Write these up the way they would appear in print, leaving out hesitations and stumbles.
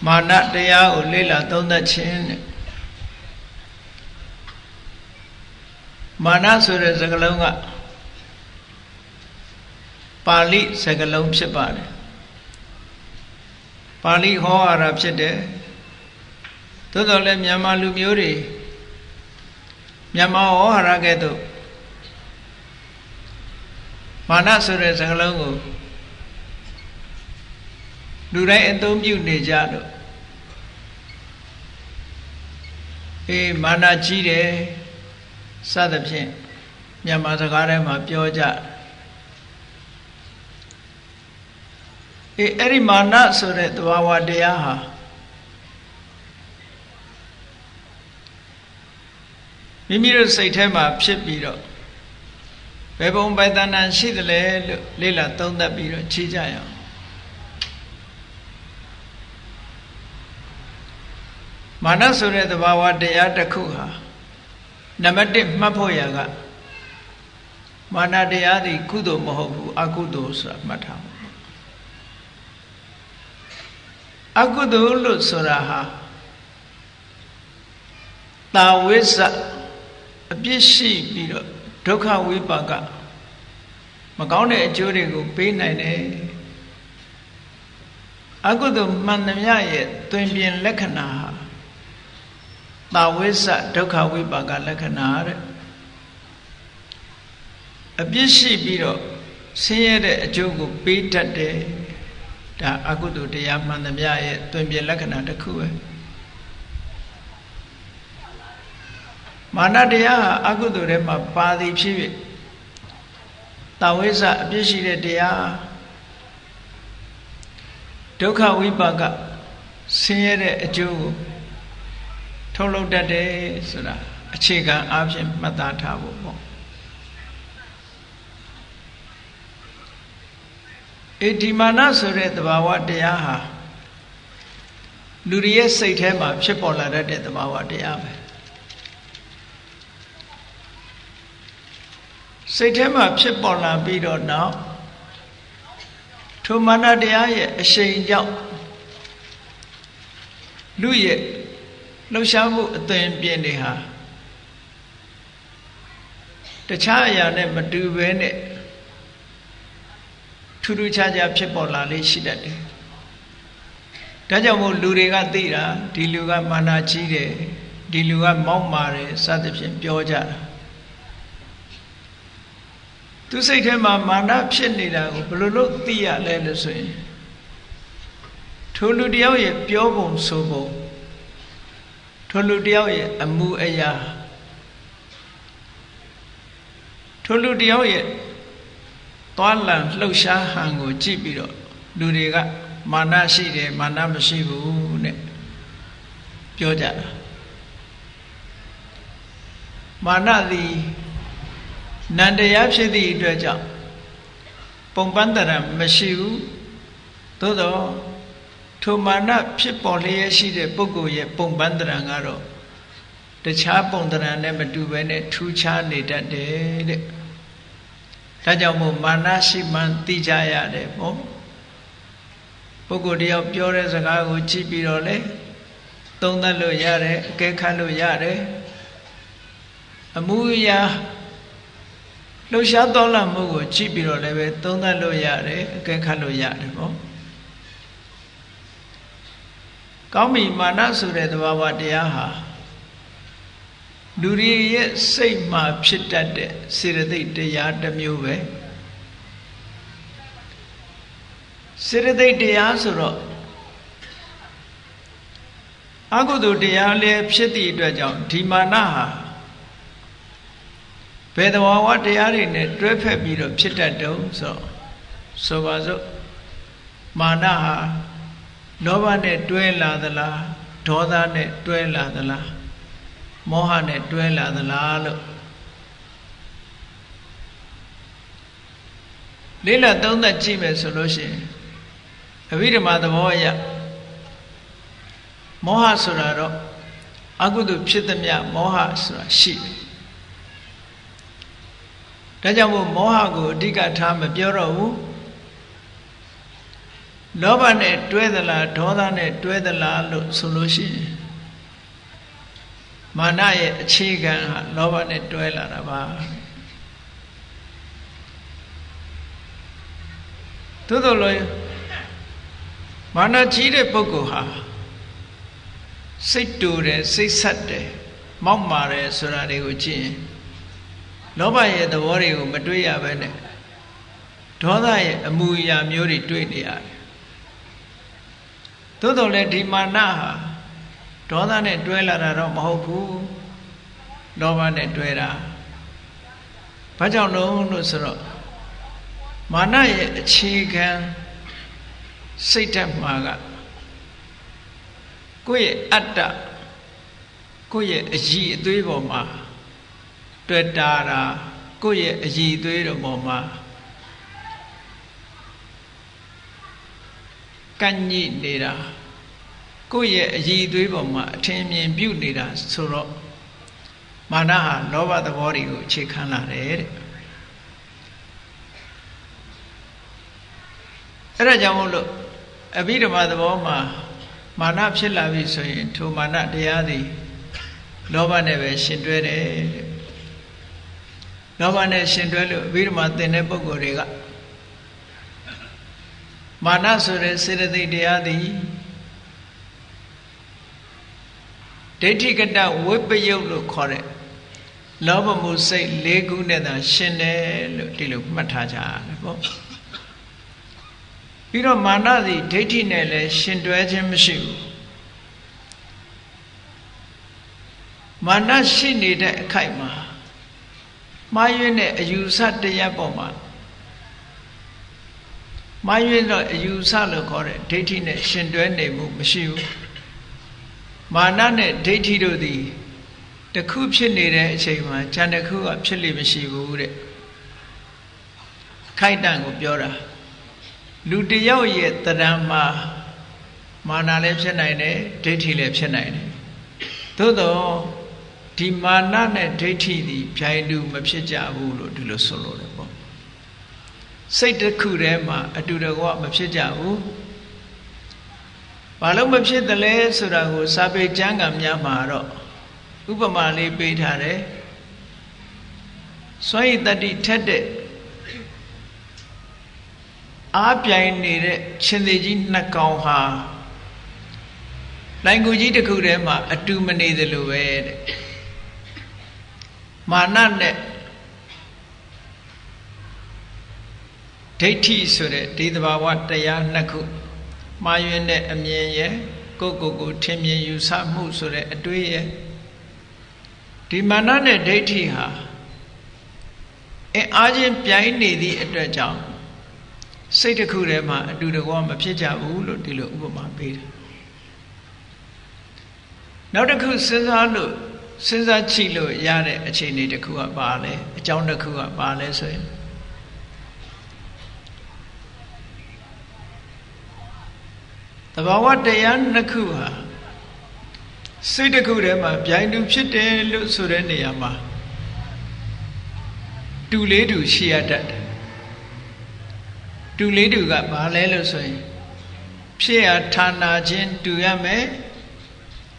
မာနတရားကိုလေ့လာသုံးသပ်ခြင်းတဲ့မာနဆိုတဲ့စကားလုံးကပါဠိစကားလုံးဖြစ်ပါတယ်ပါဠိဟောရတာဖြစ်တယ်သို့တော်လည်းမြန်မာလူမျိုးတွေမြန်မာဟောရကဲ့သို့မာနဆိုတဲ့စကားလုံးကိုလူတိုင်းအသုံးပြုနေကြတော့မာနကြီးတယ်စသဖြင့်မြန်မာစကားထဲမှာပြောကြအဲ့ဒီမာနဆိုတဲ့သဘာဝတရားဟာမိမိတို့စိတ်ထဲမှာဖြစ်ပြီးတော့ဘယ်ပုံဘယ်တဏ္ဍာရှိသလဲလို့လေ့လာသုံးသပ်ပြီးတော့ကြည့်ကြရအောင်မာနဆိုတဲ့သဘာဝတရားတစ်ခုဟာနံပါတ်1မှတ်ဖို့ရကမာနတရားသည်ကုသိုလ်မဟုတ်ဘူးအကုသိုလ်ဆိုတာမှတ်ထားပါအကုသိုလ်လို့ဆိုတာဟာတာဝိဇ္ဇအပြစ်ရှိပြီးတော့ဒုက္ခဝိပါကမကောင်းတဲ့အကျိုးတွေကိုပေးနိုင်တယ်အကုသိုလ်မှန်သမျှရဲ့သွင်ပြင်လက္ခဏာဟာတာဝိဇ္ဇဒုက္ခဝိပါကလက္ခဏာတဲ့အပြစ်ရှိပြီးတော့ဆင်းရဲတဲ့အကျိုးကိုပေးတတ်တယ်ဒါအကုသိုလ်တရားမှန်သမျှရဲ့သွင်ပြင်လက္ခဏာတစ်ခုပဲမာနတရားဟာအကုသိုလ်ထဲမှာပါသည်ဖြစ်ဖြစ်တာဝိဇ္ဇအပြစ်ရှိတဲ့တရားဒုက္ခဝိပါကဆင်းရဲတဲ့အကျိုးကိုထုတ်လုပ်တတ်တယ်ဆိုတာအခြေခံအားဖြင့်မှတ်သားထားဖို့ပေါ့ဒီမာနဆိုတဲ့သဘာဝတရားဟာလူတွေရဲ့စိတ်ထဲမှာဖြစ်ပေါ်လာတတ်တဲ့သဘာဝတရားပဲစိတ်ထဲမှာဖြစ်ပေါ်လာပြီးတော့နောက်ထိုမာနတရားရဲ့အရှိန်ကြောင့်လူရဲ့လှုပ်ရှားမှုအသွင်ပြင်တွေဟာတခြားအရာနဲ့မတူဘဲနဲ့ထူးထူးခြားခြားဖြစ်ပေါ်လာလေးရှိတတ်တယ်။ဒါကြောင့်မို့လူတွေကသိတာဒီလူကမာနကြီးတယ်ဒီလူကမောက်မာတယ်စသဖြင့်ပြောကြတာ။သူစိတ်ထဲမှာမာနဖြစ်နေတာကိုဘယ်လိုလုပ်သိရလဲလို့ဆိုရင်ထိုလူတယောက်ရဲ့ပြောပုံဆိုပုံထိုလူတယောက်ရဲ့အမှုအရာထိုလူတယောက်ရဲ့သွားလံလှုပ်ရှားဟန်ကိုကြည့်ပြီးတော့လူတွေကမာနရှိတယ်မာနမရှိဘူးနဲ့ပြောကြတာမာနသည်နန္တရားဖြစ်သည့်အတွက်ကြောင့်ပုံပန်းတရံမရှိဘူးသို့တော့ထိုမာနဖြစ်ပေါ်လျက်ရှိတဲ့ပုဂ္ဂိုလ်ရဲ့ပုံပန်းတရံကတော့တခြားပုံတရံနဲ့မတူဘဲနဲ့ထူးခြားနေတတ်တယ်တဲ့ဒါကြောင့်မို့မာနရှိမှန်သိကြရတယ်ပေါ့ပုဂ္ဂိုလ်တယောက်ပြောတဲ့စကားကိုကြည့်ပြီးတော့လေသုံးသပ်လို့ရတယ်အကဲခတ်လို့ရတယ်အမှုအရာလှုပ်ရှားတော်လာမှုကိုကြည့်ပြီးတော့လည်းပဲသုံးသပ်လို့ရတယ်အကဲခတ်လို့ရတယ်ပေါ့ကောင်းပြီမာနဆိုတဲ့သဘာဝတရားဟာလူတွေရဲ့စိတ်မှာဖြစ်တတ်တဲ့စေတသိက်တရားတစ်မျိုးပဲစေတသိက်တရားဆိုတော့အကုသိုလ်တရားလည်းဖြစ်သည့်အတွက်ကြောင့်ဒီမာနဟာဘယ်သဘာဝတရားတွေနဲ့တွဲဖက်ပြီးတော့ဖြစ်တတ်တုံးဆိုပါစို့မာနဟာလောဘနဲ့တွဲလာသလားဒေါသနဲ့တွဲလာသလားမောဟနဲ့တွဲလာသလားလို့လေ့လာသုံးသပ်ကြည့်မယ်ဆိုလို့ရှိရင်အဘိဓမ္မာသဘောအရမောဟဆိုတာတော့အကုသိုလ်ဖြစ်သမျှမောဟဆိုတာရှိတယ်ဒါကြောင့်မို့မောဟကိုအဓိကထားမပြောတော့ဘူး လောဘနဲ့တွဲသလားဒေါသနဲ့တွဲသလားလို့ဆိုလို့ရှိရင်မာနရဲ့အခြေခံဟာလောဘနဲ့တွဲလာတာပါသို့တော်လည်းမာနကြီးတဲ့ပုဂ္ဂိုလ်ဟာစိတ်တူတယ်စိတ်ဆက်တယ်မောက်မာတယ်ဆိုတာတွေကိုကြည့်ရင်လောဘရဲ့သဘောတွေကိုမတွေ့ရဘဲနဲ့ဒေါသရဲ့အမူအရာမျိုးတွေတွေ့နေရတယ်သို့တော်လည်းဒီမာနဟာဒေါသနဲ့တွဲလာတာတော့မဟုတ်ဘူးလောဘနဲ့တွဲတာဘာကြောင့်လို့ဆိုတော့မာနရဲ့အခြေခံစိတ်ဓာတ်မှာကကိုယ့်ရဲ့အတ္တကိုယ့်ရဲ့အရည်အသွေးပေါ်မှာတွေ့တာကိုယ့်ရဲ့အရည်အသွေးတော်ပေါ်မှာကန့်ညိနေတာကိုယ့်ရဲ့အရည်အသွေးပေါ်မှာအထင်မြင်ပြုနေတာဆိုတော့မာနဟာလောဘသဘောတွေကိုအခြေခံလာတယ်တဲ့အဲ့ဒါကြောင့်မို့လို့အဘိဓမ္မာသဘောမှာမာနဖြစ်လာပြီဆိုရင်ထိုမာနတရားသည်လောဘနဲ့ပဲရှင်တွဲတယ်တဲ့လောဘနဲ့ရှင်တွဲလို့အဘိဓမ္မာသင်တဲ့ပုဂ္ဂိုလ်တွေကမာနဆိုတဲ့စေတသိက်တရားသည်ဒိဋ္ဌိကတဝိပယုတ်လို့ခေါ်တဲ့လောဘမှုစိတ်၄ခုနဲ့သာရှင်တယ်လို့ဒီလိုမှတ်ထားကြရတယ်ပေါ့ပြီးတော့မာနသည်ဒိဋ္ဌိနဲ့လည်းရှင်တွဲခြင်းမရှိဘူးမာနရှိနေတဲ့အခိုက်မှာမှားယွင်းတဲ့အယူဆတရားပေါ်မှာမှားယွင်းတော့အယူဆလို့ခေါ်တဲ့ဒိဋ္ဌိနဲ့ရှင်တွဲနေမှုမရှိဘူးမာနနဲ့ဒိဋ္ဌိတို့သည်တစ်ခုဖြစ်နေတဲ့အချိန်မှာဉာဏ်တစ်ခုကဖြစ်လိမ့်မရှိဘူးတဲ့ခိုက်တန့်ကိုပြောတာလူတယောက်ရဲ့တဏ္ဍာမှာမာနလည်းဖြစ်နိုင်တယ်ဒိဋ္ဌိလည်းဖြစ်နိုင်တယ်သို့တော့ဒီမာနနဲ့ဒိဋ္ဌိသည်ပြိုင်တူမဖြစ်ကြဘူးလို့ဒီလိုဆိုလို့တယ်ပေါ့စိတ်တစ်ခုတည်းမှာအတူတကွမဖြစ်ကြဘူးဘာလို့မဖြစ်တယ်လဲဆိုတာကိုစာပေကျမ်းဂန်များမှာတော့ဥပမာလေးပေးထားတယ်စွမ်းရည်တတ္တိထက်တဲ့အားပြိုင်နေတဲ့ရှင်သေကြီးနှစ်ကောင်ဟာလိုင်ကူကြီးတစ်ခုထဲမှာအတူမနေသလိုပဲတဲ့မာနနဲ့ဒိဋ္ဌိဆိုတဲ့ဒီသဘာဝတရားနှစ်ခုမှားယွင်းတဲ့အမြင်ရဲ့ကိုယ်ထင်မြင်ယူဆမှုဆိုတဲ့အတွေ့ရဲ့ဒီမာနနဲ့ဒိဋ္ဌိဟာအားချင်းပြိုင်နေသည့်အတွက်ကြောင့်စိတ်တစ်ခုထဲမှာအတူတကွမဖြစ်ကြဘူးလို့ဒီလိုဥပမာပေးတယ်နောက်တစ်ခုစဉ်းစားကြည့်လို့ရတဲ့အခြေအနေတစ်ခုကပါလဲအကြောင်းတစ်ခုကပါလဲဆိုရင်သဘာဝတရားနှစ်ခုဟာစိတ်တစ်ခုထဲမှာပြိုင်တူဖြစ်တယ်လို့ဆိုတဲ့နေရာမှာတူလေးတူရှိရတတ်တယ်တူလေးတူကဘာလဲလို့ဆိုရင်ဖြစ်ရဌာနာချင်းတူရမယ်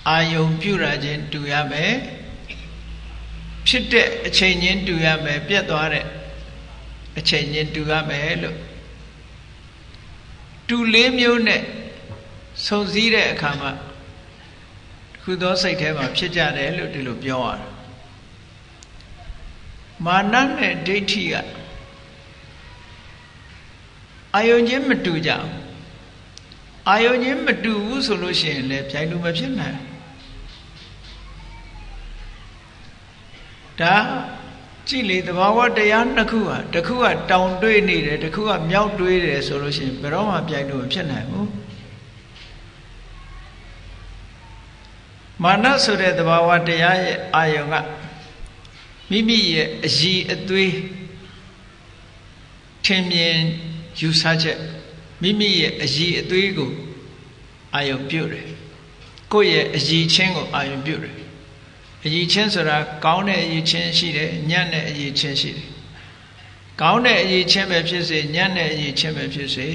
အာယုံပြုရခြင်းတူရမယ်ဖြစ်တဲ့အချိန်ချင်းတူရမယ်ပြတ်သွားတဲ့အချိန်ချင်းတူရမယ်လို့တူလေးမျိုးနဲ့စုံစည်းတဲ့အခါမှာခုသောစိတ်ထဲမှာဖြစ်ကြတယ်လို့ဒီလိုပြောရတယ်မာနနဲ့ဒိဋ္ဌိကအာယုံချင်းမတူကြဘူးအာယုံချင်းမတူဘူးဆိုလို့ရှိရင်လည်းပြိုင်တူမဖြစ်နိုင်ဒါကြည့်လေသဘာဝတရားနှစ်ခုဟာတစ်ခုကတောင်တွေးနေတယ်တစ်ခုကမြောက်တွေးတယ်ဆိုလို့ရှိရင်ဘယ်တော့မှပြိုင်တူမဖြစ်နိုင်ဘူးမာနဆိုတဲ့သဘာဝတရားရဲ့အာယုံကမိမိရဲ့အရည်အသွေးထင်မြင်ယူဆချက်မိမိရဲ့အရည်အသွေးကိုအာယုံပြုတယ်ကိုယ့်ရဲ့အရည်ချင်းကိုအာယုံပြုတယ်အရည်ချင်းဆိုတာကောင်းတဲ့အရည်ချင်းရှိတယ်ညံ့တဲ့အရည်ချင်းရှိတယ်ကောင်းတဲ့အရည်ချင်းပဲဖြစ်စေညံ့တဲ့အရည်ချင်းပဲဖြစ်စေ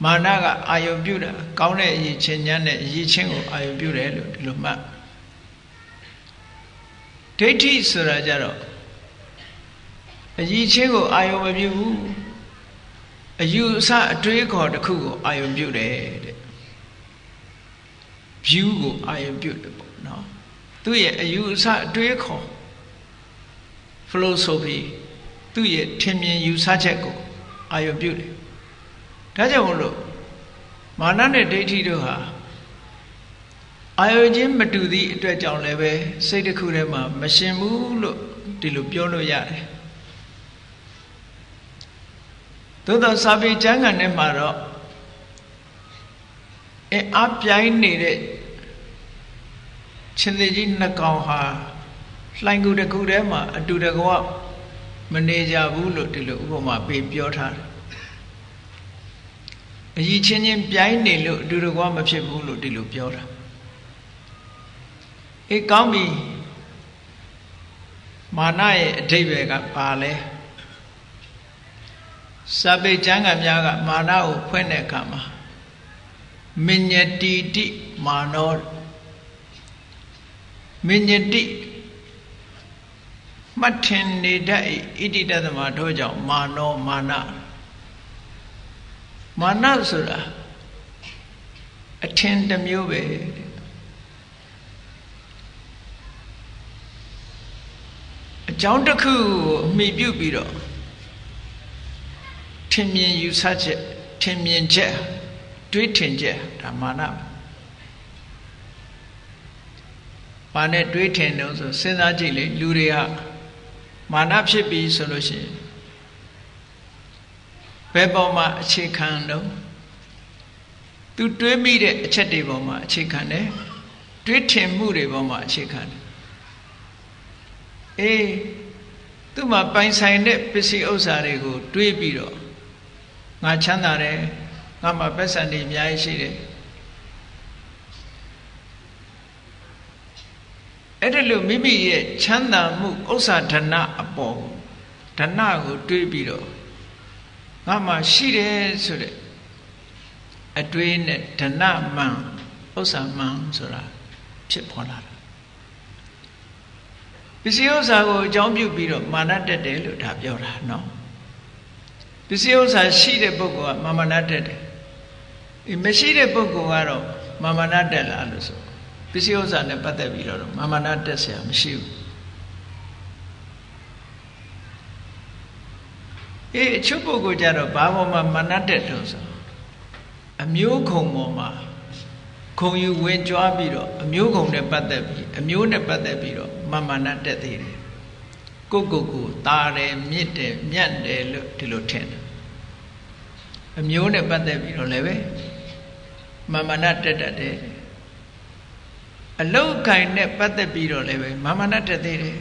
မာနကအာယုပြုတာကောင်းတဲ့အရေးချင်းညံ့တဲ့အရေးချင်းကိုအာယုပြုတယ်လို့ဒီလိုမှတ်ဒိဋ္ဌိဆိုတာကြတော့အရေးချင်းကိုအာယုမပြုဘူးအယူအဆအတွေးခေါ်တစ်ခုကိုအာယုပြုတယ်တဲ့ view ကိုအာယုပြုတယ်ပေါ့နော်သူ့ရဲ့အယူအဆအတွေးခေါ် philosophy သူ့ရဲ့ထင်မြင်ယူဆချက်ကိုအာယုပြုတယ်ဒါကြောင့်မလို့မာနနဲ့ဒိဋ္ဌိတို့ဟာအာယုချင်းမတူသည့်အတွက်ကြောင့်လည်းပဲစိတ်တစ်ခုထဲမှာမရှင်ဘူးလို့ဒီလိုပြောလို့ရတယ်သို့သောစာပေကျမ်းဂန်ထဲမှာတော့အပြိုင်နေတဲ့ရှင်သေကြီးနှစ်ကောင်ဟာလှိုင်ကူတစ်ခုထဲမှာအတူတကွမနေကြဘူးလို့ဒီလိုဥပမာပေးပြောထားတယ်အကြီးချင်းချင်းပြိုင်နေလို့အတူတကွမဖြစ်ဘူးလို့ဒီလိုပြောတာကောင်းပြီမာနရဲ့အဓိပ္ပာယ်ကဘာလဲစာပေကျမ်းဂန်များကမာနကိုဖွင့်တဲ့အခါမှာမညတိတိမာနောမညတိမှတ်ထင်နေတတ်ဣတိတသမတို့ကြောင့်မာနောမာနမာနဆိုတာအထင်တစ်မျိုးပဲအကြောင်းတစ်ခုကိုအမိပြုပြီးတော့ထင်မြင်ယူဆချက်ထင်မြင်ချက်တွေးထင်ချက်ဒါမာနဘာနဲ့တွေးထင်တော့ဆိုစဉ်းစားကြည့်လေလူတွေကမာနဖြစ်ပြီဆိုလို့ရှိရင်ဘယ်ပေါ်မှာအခြေခံတော့သူတွေးမိတဲ့အချက်တွေပေါ်မှာအခြေခံတယ်တွေးထင်မှုတွေပေါ်မှာအခြေခံတယ်သူ့မှာပိုင်ဆိုင်တဲ့ပစ္စည်းဥစ္စာတွေကိုတွေးပြီးတော့ငါချမ်းသာတယ်ငါမှာပတ်စံတွေအများကြီးရှိတယ်အဲ့ဒါလို့မိမိရဲ့ချမ်းသာမှုဥစ္စာဓနအပေါ်ဓနကိုတွေးပြီးတော့ငါမှာရှိတယ်ဆိုတဲ့အတွေးနဲ့ဓနမှန်ဥစ္စာမှန်ဆိုတာဖြစ်ပေါ်လာတာပစ္စည်းဥစ္စာကိုအကြောင်းပြုပြီးတော့မာနတက်တယ်လို့ဒါပြောတာနော်ပစ္စည်းဥစ္စာရှိတဲ့ပုဂ္ဂိုလ်ကမာနတက်တယ်မရှိတဲ့ပုဂ္ဂိုလ်ကတော့မာနတက်လာလို့ဆိုပစ္စည်းဥစ္စာနဲ့ပတ်သက်ပြီးတော့မာနတက်เสียမရှိဘူးအချို့ပုဂ္ဂိုလ်ကြတော့ဘာပေါ်မှာမာနတက်တော့ဆိုအမျိုးခုံပေါ်မှာခုံယူဝင်ကြွားပြီးတော့အမျိုးခုံနဲ့ပတ်သက်ပြီးအမျိုးနဲ့ပတ်သက်ပြီးတော့မာနတက်သေးတယ်ကိုတာတယ်မြစ်တယ်မြတ်တယ်လို့ဒီလိုထင်တယ်အမျိုးနဲ့ပတ်သက်ပြီးတော့လည်းပဲမာနတက်တတ်တယ်အလုတ်ကိုင်နဲ့ပတ်သက်ပြီးတော့လည်းပဲမာနတက်သေးတယ်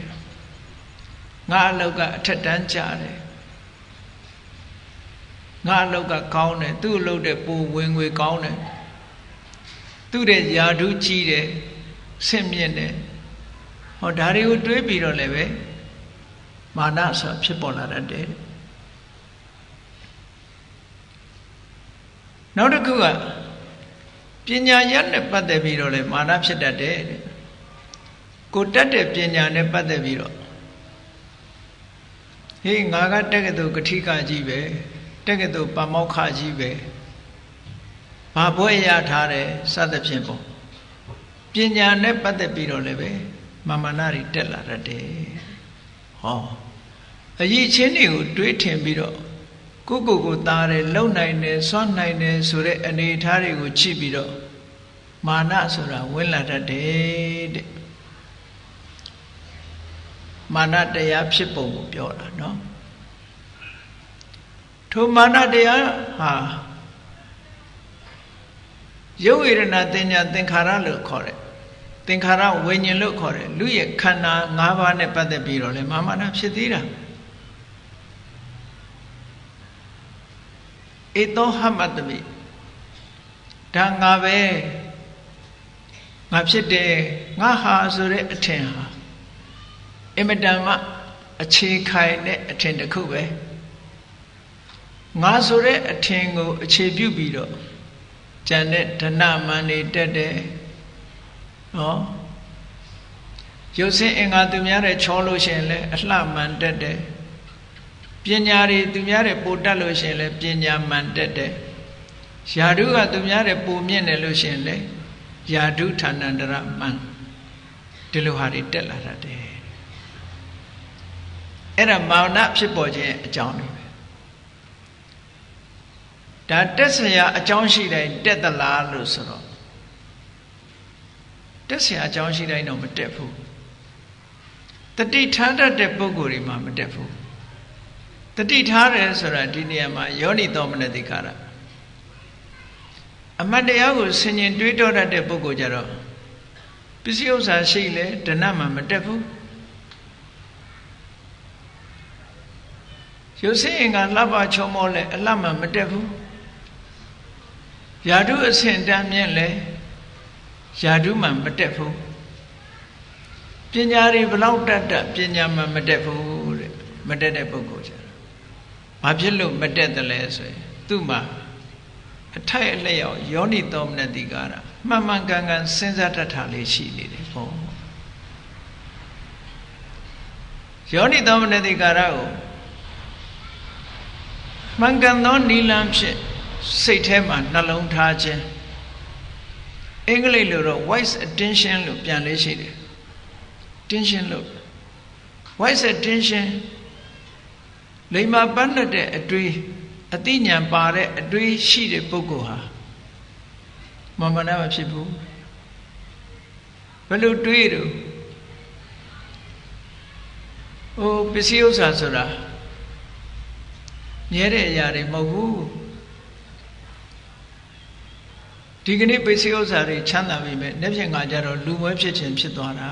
ငါအလုတ်ကအထက်တန်းကြတယ်ငါအလုတ်ကကောင်းတယ်သူ့အလုတ်တဲ့ပိုဝင်ငွေကောင်းတယ်သူ့တဲ့ယာဓုကြီးတယ်ဆင့်မြင့်တယ်ဟောဒါတွေကိုတွေးပြီးတော့လည်းပဲမာနဆိုဖြစ်ပေါ်လာတတ်တယ်နောက်တစ်ခုကပညာရနဲ့ပတ်သက်ပြီးတော့လည်းမာနဖြစ်တတ်တယ်ကိုတတ်တဲ့ပညာနဲ့ပတ်သက်ပြီးတော့ငါကတက္ကသိုလ်ကထိကကြီးပဲတက္ကသိုလ်ပါမောက္ခကြီးပဲဘာဘွဲ့ရထားတယ်စသဖြင့်ပေါ့ပညာနဲ့ပတ်သက်ပြီးတော့လည်းပဲမာနတွေတက်လာတတ်တယ်ဟောအရေးချင်းတွေကိုတွေးထင်ပြီးတော့ကိုသားတယ်လုံနိုင်တယ်စွန့်နိုင်တယ်ဆိုတဲ့အနေအထားတွေကိုချိပြီးတော့မာနဆိုတာဝင်လာတတ်တယ်တဲ့မာနတရားဖြစ်ပုံကိုပြောတာနော်ထိုမာနတရားဟာရုပ်ဝေဒနာသင်ညာသင်္ခါရလို့ခေါ်တယ်သင်္ခါရဝိညာဉ်လို့ခေါ်တယ်လူရဲ့ခန္ဓာ၅ပါးနဲ့ပတ်သက်ပြီးတော့လေမာနဖြစ်သေးတာဧသောဟမတ္တမိဒါငါပဲငါဖြစ်တယ်ငါဟာဆိုတဲ့အထင်ဟာအင်မတန်မှအခြေခိုင်တဲ့အထင်တစ်ခုပဲ ငါဆိုတဲ့အထင်ကိုအခြေပြုပြီးတော့ကျန်တဲ့ဓနမန်တွေတက်တယ်နော်ရုပ်ဆင်းအင်္ဂါသူများတဲ့ချောလို့ရှိရင်လည်းအလှမှန်တက်တယ်ပညာတွေသူများတဲ့ပိုတက်လို့ရှိရင်လည်းပညာမှန်တက်တယ်ယာဓုကသူများတဲ့ပိုမြင့်တယ်လို့ရှိရင်လည်းယာဓုဌာဏန္တရမှန်ဒီလိုဟာတွေတက်လာတတ်တယ်အဲ့ဒါမာနဖြစ်ပေါ်ခြင်းအကြောင်းတွေပဲဒါတက်စရာအကြောင်းရှိတိုင်းတက်သလားလို့ဆိုတော့တက်စရာအကြောင်းရှိတိုင်းတော့မတက်ဘူးတတိထားတတ်တဲ့ပုဂ္ဂိုလ်တွေမှာမတက်ဘူးတတိထားတယ်ဆိုတာဒီနေရာမှာယောနိသောမနတိကာရအမတ်တရားကိုဆင်ញင်တွေးတောတတ်တဲ့ပုဂ္ဂိုလ်ကြတော့ပစ္စည်းဥစ္စာရှိလေဓနမှာမတက်ဘူးရုပ်ဆင်းအင်္ဂါလှပချုံမောလဲအလှမှာမတက်ဘူးယာဓုအဆင့်တန်းမြင့်လဲယာဓုမှာမတက်ဘူးပညာတွေဘလောက်တတ်တတ်ပညာမှာမတက်ဘူးတဲ့မတက်တဲ့ပုဂ္ဂိုလ်ကြတော့ဘာဖြစ်လို့မတက်တယ်လဲဆိုရင်သူ့မှာအထိုက်အလျောက်ယောနိသောမနတိကာရမှန်မှန်ကန်ကန်စဉ်းစားတတ်တာလေးရှိနေတယ်ပေါ့ယောနိသောမနတိကာရကိုမှန်ကန်သောနိလန်းဖြစ်စိတ်ထဲမှာနှလုံးထားခြင်းအင်္ဂလိပ်လိုတော့ wise attention လို့ပြန်လေးရှိတယ် attention လို့ wise attention လိမ္မာပန်းတဲ့အတွေ့အသိဉာဏ်ပါတဲ့အတွေ့ရှိတဲ့ပုဂ္ဂိုလ်ဟာမမနာမဖြစ်ဘူးဘယ်လိုတွေးတော့ပစ္စည်းဥစ္စာဆိုတာမြဲတဲ့အရာတွေမဟုတ်ဘူးဒီကနေ့ပစ္စည်းဥစ္စာတွေချမ်းသာပြီမဲ့နေ့ဖြင့်ငါကြတော့လူမွဲဖြစ်ခြင်းဖြစ်သွားတာ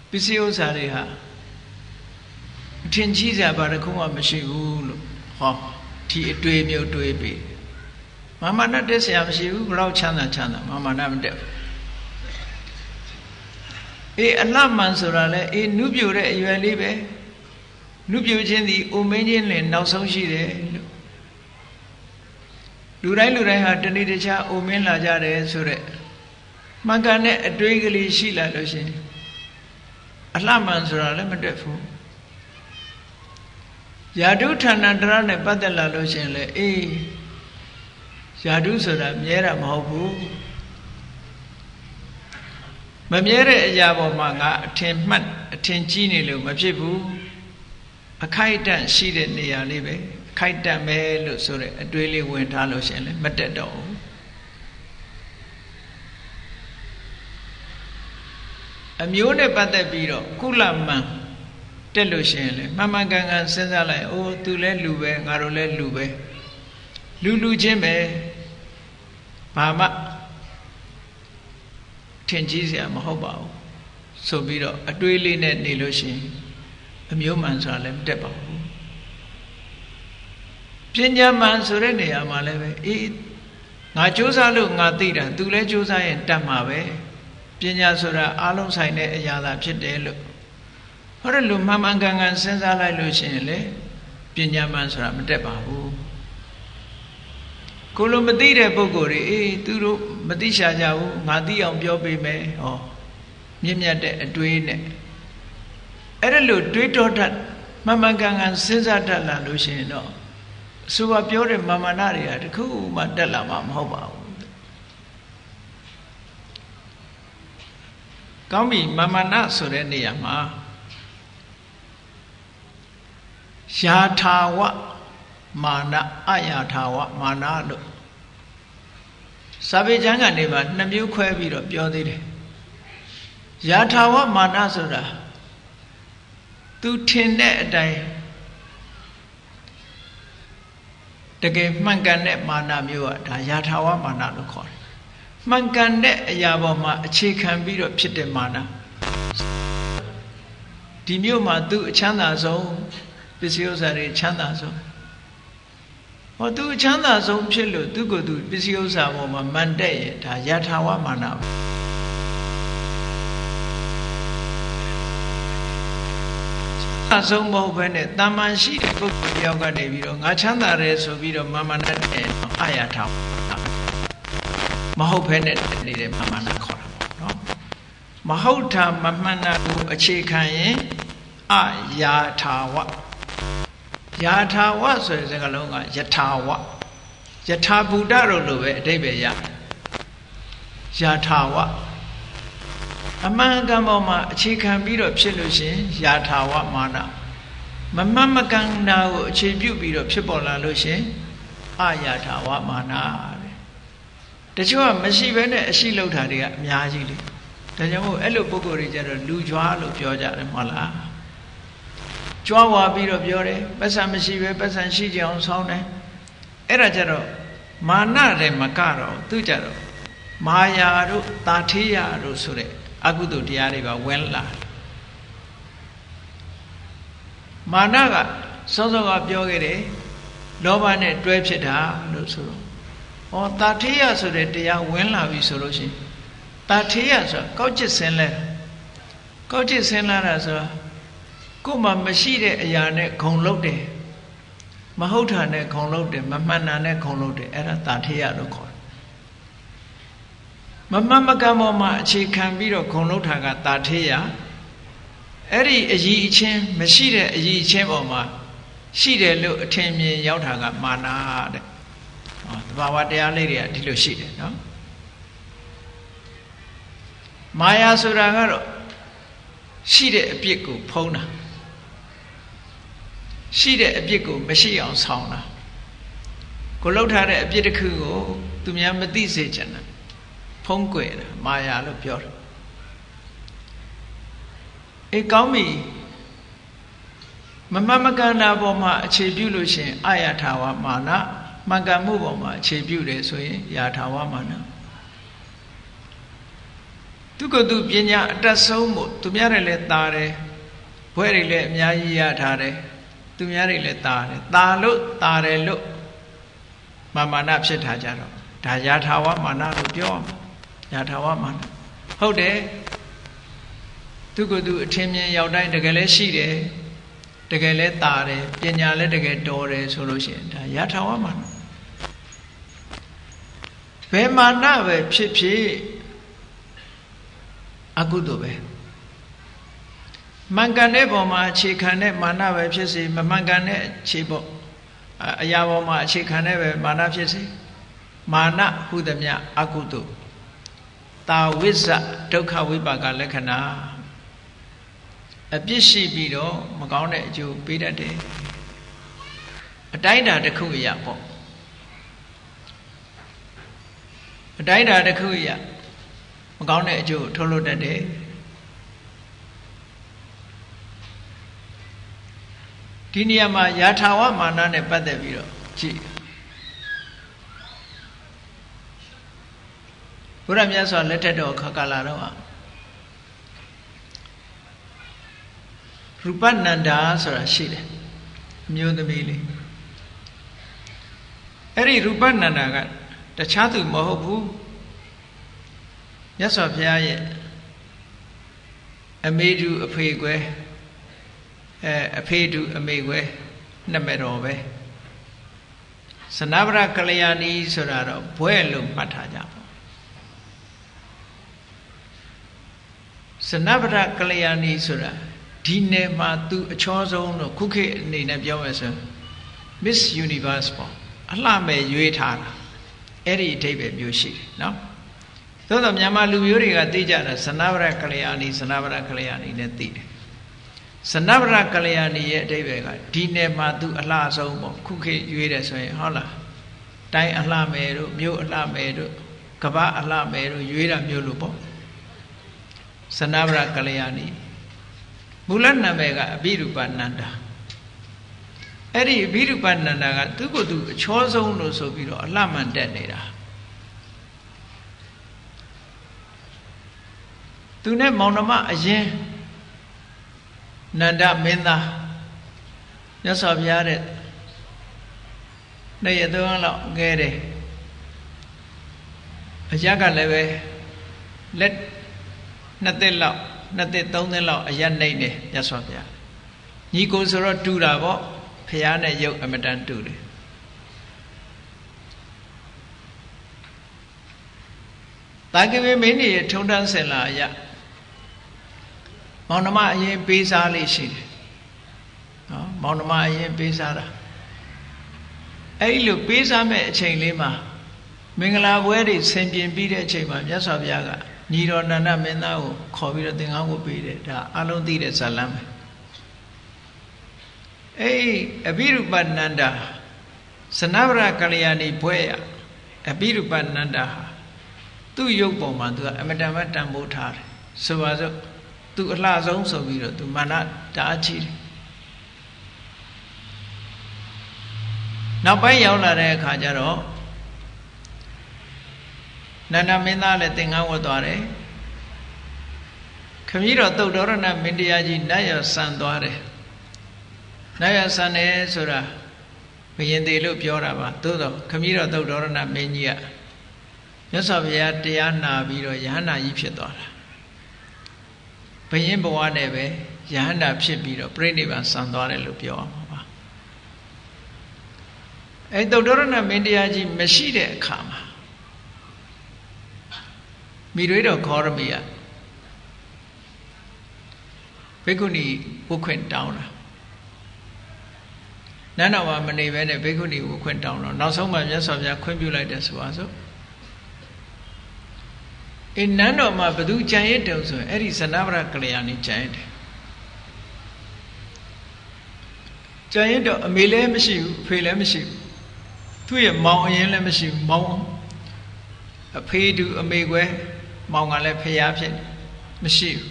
ပစ္စည်းဥစ္စာတွေဟာအထင်ကြီးစရာဘာတစ်ခုမှမရှိဘူးလို့ဟောဒီအတွေ့မျိုးတွေးပြီးမာမနာတက်စရာမရှိဘူးဘလောက်ချမ်းသာမာမနာမတက်ဘူးအလှမှန်ဆိုတာလဲနုပြိုတဲ့အရွယ်လေးပဲနုပြိုခြင်းဒီအိုမင်းခြင်းလည်းနောက်ဆုံးရှိတယ်လို့လူတိုင်းဟာတဏှိတခြားအိုမင်းလာကြတယ်ဆိုတဲ့မှန်ကန်တဲ့အတွေးကလေးရှိလာလို့ရှိရင်အလှမှန်ဆိုတာလည်းမတက်ဘူးယာဓုဌာဏန္တရနဲ့ပတ်သက်လာလို့ရှိရင်လေယာဓုဆိုတာမြဲတာမဟုတ်ဘူးမမြဲတဲ့အရာပေါ်မှာငါအထင်ကြီးနေလို့မဖြစ်ဘူးအခိုက်အတန့်ရှိတဲ့နေရာလေးပဲအခိုက်အတန့်ပဲလို့ဆိုတဲ့အတွေးလေးဝင်ထားလို့ရှိရင်လေမတက်တော့ဘူးအမျိုးနဲ့ပတ်သက်ပြီးတော့ကုလမန်တက်လို့ရှိရင်လေမှန်မှန်ကန်ကန်စဉ်းစားလိုက်သူလဲလူပဲငါတို့လဲလူပဲလူချင်းပဲဘာမှထင်ကြီးစရာမဟုတ်ပါဘူးဆိုပြီးတော့အတွေးလေးနဲ့နေလို့ရှိရင်အမျိုးမှန်ဆိုတာလည်းမတက်ပါဘူးပညာမှန်ဆိုတဲ့နေရာမှာလည်းပဲငါစူးစမ်းလို့ငါသိတာသူလဲစူးစမ်းရင်တတ်မှာပဲပညာဆိုတာအလုံးဆိုင်တဲ့အရာသာဖြစ်တယ်လို့ဟောတယ်လို့မှန်မှန်ကန်ကန်စဉ်းစားလိုက်လို့ရှိရင်လေပညာမှန်ဆိုတာမတက်ပါဘူးကိုလိုမသိတဲ့ပုဂ္ဂိုလ်တွေသူတို့မသိရှာကြဘူးငါသိအောင်ပြောပေးမယ်မြင့်မြတ်တဲ့အတွေးနဲ့အဲ့ဒါလို့တွေးတောတတ်မှန်မှန်ကန်ကန်စဉ်းစားတတ်လာလို့ရှိရင်တော့အဆိုပါပြောတဲ့မာမနာတွေကတခုမှတက်လာမှာမဟုတ်ပါဘူးကောင်းပြီမာမနာဆိုတဲ့နေရာမှာယာထာဝမာနအယာထာဝမာနလို့စာပေကျမ်းကနေမှာနှစ်မျိုးခွဲပြီးတော့ပြောသေးတယ်ယာထာဝမာနဆိုတာသူထင်တဲ့အတိုင်းတကယ်မှန်ကန်တဲ့မာနမျိုးကဒါယာထာဝမာနလို့ခေါ်တယ်မှန်ကန်တဲ့အရာပေါ်မှာအခြေခံပြီးတော့ဖြစ်တဲ့မာနဒီမျိုးမှာသူအချမ်းသာဆုံးပစ္စည်းဥစ္စာတွေချမ်းသာဆုံးသူအချမ်းသာဆုံးဖြစ်လို့သူကိုယ်သူပစ္စည်းဥစ္စာပေါ်မှာမန်တက်ရင်ဒါယထာဝမာန ဆုံးမဟုတ်ဘဲနဲ့တာမန်ရှိတဲ့ပုဂ္ဂိုလ်တယောက်ကနေပြီးတော့ငါချမ်းသာတယ်ဆိုပြီးတော့မာမနာနဲ့အာရထာမဟုတ်ဘဲနဲ့နေတဲ့မာမနာခေါ်တာပေါ့နော်မဟုတ်တာမမှန်တာကိုအခြေခံရင်အယာထာဝယာထာဝဆိုတဲ့စကားလုံးကယထာဝယထာဘူတတို့လိုပဲအဓိပ္ပာယ်ရယာထာဝအမှန်ကန်ပေါ်မှာအခြေခံပြီးတော့ဖြစ်လို့ရှင်ယာထာဝမာနမမှန်မကန်တာကိုအခြေပြုပြီးတော့ဖြစ်ပေါ်လာလို့ရှင်အယာထာဝမာနတဲ့တချို့ကမရှိဘဲနဲ့အရှိလောက်တာတွေကအများကြီးလေဒါကြောင့်မို့အဲ့လိုပုဂ္ဂိုလ်တွေကြတော့လူကြွားလို့ပြောကြတယ်မဟုတ်လားကြွားဝါပြီးတော့ပြောတယ်ပတ်စံမရှိပဲပတ်စံရှိကြအောင်ဆောင်းတယ်အဲ့ဒါကြတော့မာနတယ်မကတော့သူကြတော့မာယာတို့တာထေးယာတို့ဆိုတဲ့အကုသိုလ်တရားတွေပါဝင်လာမာနကစောစောကပြောခဲ့တယ်လောဘနဲ့တွဲဖြစ်တာလို့ဆိုတော့ဩတာထေးယာဆိုတဲ့တရားဝင်လာပြီဆိုလို့ရှိရင်တာထေးယာဆိုကောက်ကျစ်ဆင်းလဲကောက်ကျစ်ဆင်းလာတာဆိုတော့ကိုယ်မှမရှိတဲ့အရာနဲ့ဂုံလုတ်တယ်မဟုတ်တာနဲ့ဂုံလုတ်တယ်မမှန်တာနဲ့ဂုံလုတ်တယ်အဲ့ဒါတာထေးယာလို့ခေါ်တယ်မမှန်မကန်ပေါ်မှာအခြေခံပြီးတော့ဂုံလုတ်တာကတာထေးယာအဲ့ဒီအည်အချင်းမရှိတဲ့အည်အချင်းပေါ်မှာရှိတယ်လို့အထင်မြင်ရောက်တာကမာနတဲ့ဟောတဘာဝတရားလေးတွေကဒီလိုရှိတယ်နော်မာယာဆိုတာကတော့ရှိတဲ့အပြစ်ကိုဖုံးတာရှိတဲ့အပြစ်ကိုမရှိအောင်ဆောင်းတာကိုလှုပ်ထားတဲ့အပြစ်တစ်ခုကိုသူများမသိစေချင်တာဖုံးကွယ်တာမာယာလို့ပြောတယ်အေးကောင်းပြီမမှန်မကန်တာပေါ်မှာအခြေပြုလို့ရှင်အာယထာဝမာနမှန်ကန်မှုပေါ်မှာအခြေပြုတယ်ဆိုရင်ယာထာဝမာနသူကသူပညာအတတ်ဆုံးမို့သူများတွေလည်းတာတယ်ဘွဲတွေလည်းအများကြီးရထားတယ်သူများတွေလည်းတာတယ်တာလို့တာတယ်လို့မာနဖြစ်ထားကြတော့ဒါယာထာဝမာနလို့ပြောယာထာဝမာနဟုတ်တယ်သူကသူအထင်မြင်ရောက်တိုင်းတကယ်လည်းရှိတယ်တကယ်လည်းတာတယ်ပညာလည်းတကယ်တော်တယ်ဆိုလို့ရှိရင်ဒါယာထာဝမာနဘယ်မာနပဲဖြစ်ဖြစ်အကုသိုလ်ပဲမှန်ကန်တဲ့ပေါ်မှာအခြေခံတဲ့မာနပဲဖြစ်စေမမှန်ကန်တဲ့အခြေပေါ်အရာပေါ်မှာအခြေခံတဲ့ပဲမာနဖြစ်စေမာနဟုသမျှအကုသိုလ်တာဝိဇ္ဇဒုက္ခဝိပါကလက္ခဏာအပြစ်ရှိပြီးတော့မကောင်းတဲ့အကျိုးပေးတတ်တယ်အတိုင်းအတာတစ်ခုအရာပေါ့အတိုင်းအတာတစ်ခုအရာမကောင်းတဲ့အကျိုးထုတ်လို့တတ်တယ်ဒီနေရာမှာယာထာဝမာနနဲ့ပတ်သက်ပြီးတော့ကြည့်ဘုရားမြတ်စွာလက်ထက်တော်ခါကာလတော့ရူပနန္ဒာဆိုတာရှိတယ်အမျိုးသမီးလေးအဲ့ဒီရူပနန္ဒာကတခြားသူမဟုတ်ဘူးမြတ်စွာဘုရားရဲ့အမေတူအဖေကွယ်အဖေတူအမေကွယ်နှစ်မဲ့တော်ပဲစနဗရကလျာဏီဆိုတာတော့ဘွဲ့လို့မှတ်ထားကြပါစနဗရကလျာဏီဆိုတာဒီနယ်မှာသူအချောဆုံးလို့ခုခေတ်အနေနဲ့ပြောမယ်ဆို Miss Universe ပေါ့အလှမဲ့ရွေးထားတာအဲ့ဒီအဓိပ္ပာယ်မျိုးရှိတယ်နော်သို့တော့မြန်မာလူမျိုးတွေကသိကြတာစနဗရကလျာဏီစနဗရကလျာဏီနဲ့သိတယ်စနဗရကလျာဏီရဲ့အဓိပ္ပာယ်ကဒီနယ်မှာသူအလှဆုံးပေါ့ခုခေတ်ရွေးတယ်ဆိုရင်ဟုတ်လားတိုင်းအလှမဲ့တို့မြို့အလှမဲ့တို့ကမ္ဘာအလှမဲ့တို့ရွေးတာမျိုးလို့ပေါ့စနဗရကလျာဏီမူလနာမည်ကအဘိရူပနန္ဒာအဲ့ဒီအဘိရူပနန္ဒာကသူ့ကိုယ်သူအချောဆုံးလို့ဆိုပြီးတော့အလှမှန်တက်နေတာသူနဲ့မောင်နှမအရင်နန္ဒမင်းသားမြတ်စွာဘုရားတဲ့နေ့ရက်သုံးလောက်ငဲတယ်အရကလည်းပဲလက်နှစ်သက်လောက်နှစ်သက်သုံးသက်လောက်အရနှိမ့်တယ်မြတ်စွာဘုရား ညီကိုဆိုတော့တူတာပေါ့ဖះနဲ့ရုပ်အမတန်တူတယ်တာကဝေမင်းကြီးထုံတန်းစင်လာအရမောင်နှမအရင်ပေးစားလေးရှိတယ်နော်မောင်နှမအရင်ပေးစားတာအဲ့လိုပေးစားမဲ့အချိန်လေးမှာမင်္ဂလာပွဲတွေဆင်ပြင်ပြီးတဲ့အချိန်မှာမြတ်စွာဘုရားကညီတော်နန္ဒမင်းသားကိုခေါ်ပြီးတော့သင်္ကန်းဝတ်ပေးတယ်ဒါအလုံးသိတဲ့ဇာလမ်းပဲအဲ့အဘိဓုပနန္ဒာစနဗရကလျာဏီဘွဲရအဘိဓုပနန္ဒာဟာသူ့ရုပ်ပုံမှာသူကအမတန်မှတန်ဖိုးထားတယ်ဆိုပါစို့သူအလှဆုံးဆိုပြီးတော့သူမာနတအားကြီးတယ်နောက်ပိုင်းရောက်လာတဲ့အခါကျတော့နန္ဒမင်းသားလည်းသင်္ကန်းဝတ်သွားတယ်ခမည်းတော်သုတ်တော်ရဏမင်းတရားကြီးနတ်ရဆန်သွားတယ်နတ်ရဆန်တယ်ဆိုတာဘယင်သေးလို့ပြောတာပါသို့တော့ခမည်းတော်သုတ်တော်ရဏမင်းကြီးကမြတ်စွာဘုရားတရားနာပြီးတော့ယဟန္တာကြီးဖြစ်သွားတာဘယင်ဘဝနဲ့ပဲယဟန္တာဖြစ်ပြီးတော့ပြိဋိဘံဆန်သွားတယ်လို့ပြောအောင်ပါအဲသုတ်တော်ရဏမင်းတရားကြီးမရှိတဲ့အခါမှာမိရွေးတော်ခေါရမီကဘိက္ခုနီဝတ်ခွင့်တောင်းတာနန်းတော်မှာမနေဘဲနဲ့ဘိက္ခုနီဝတ်ခွင့်တောင်းတော့နောက်ဆုံးမှမြတ်စွာဘုရားခွင့်ပြုလိုက်တယ်ဆိုပါစို့နန်းတော်မှာဘသူကြံရစ်တုံဆိုရင်အဲ့ဒီဇနဗရကလျာဏီကြံရစ်တယ်ကြံရစ်တော့အမေလည်းမရှိဘူးအဖေလည်းမရှိဘူးသူ့ရဲ့မောင်အရင်လည်းမရှိဘူးမောင်အဖေတူအမေကွယ်မောင်ကလည်းဖျားဖြစ်မရှိဘူး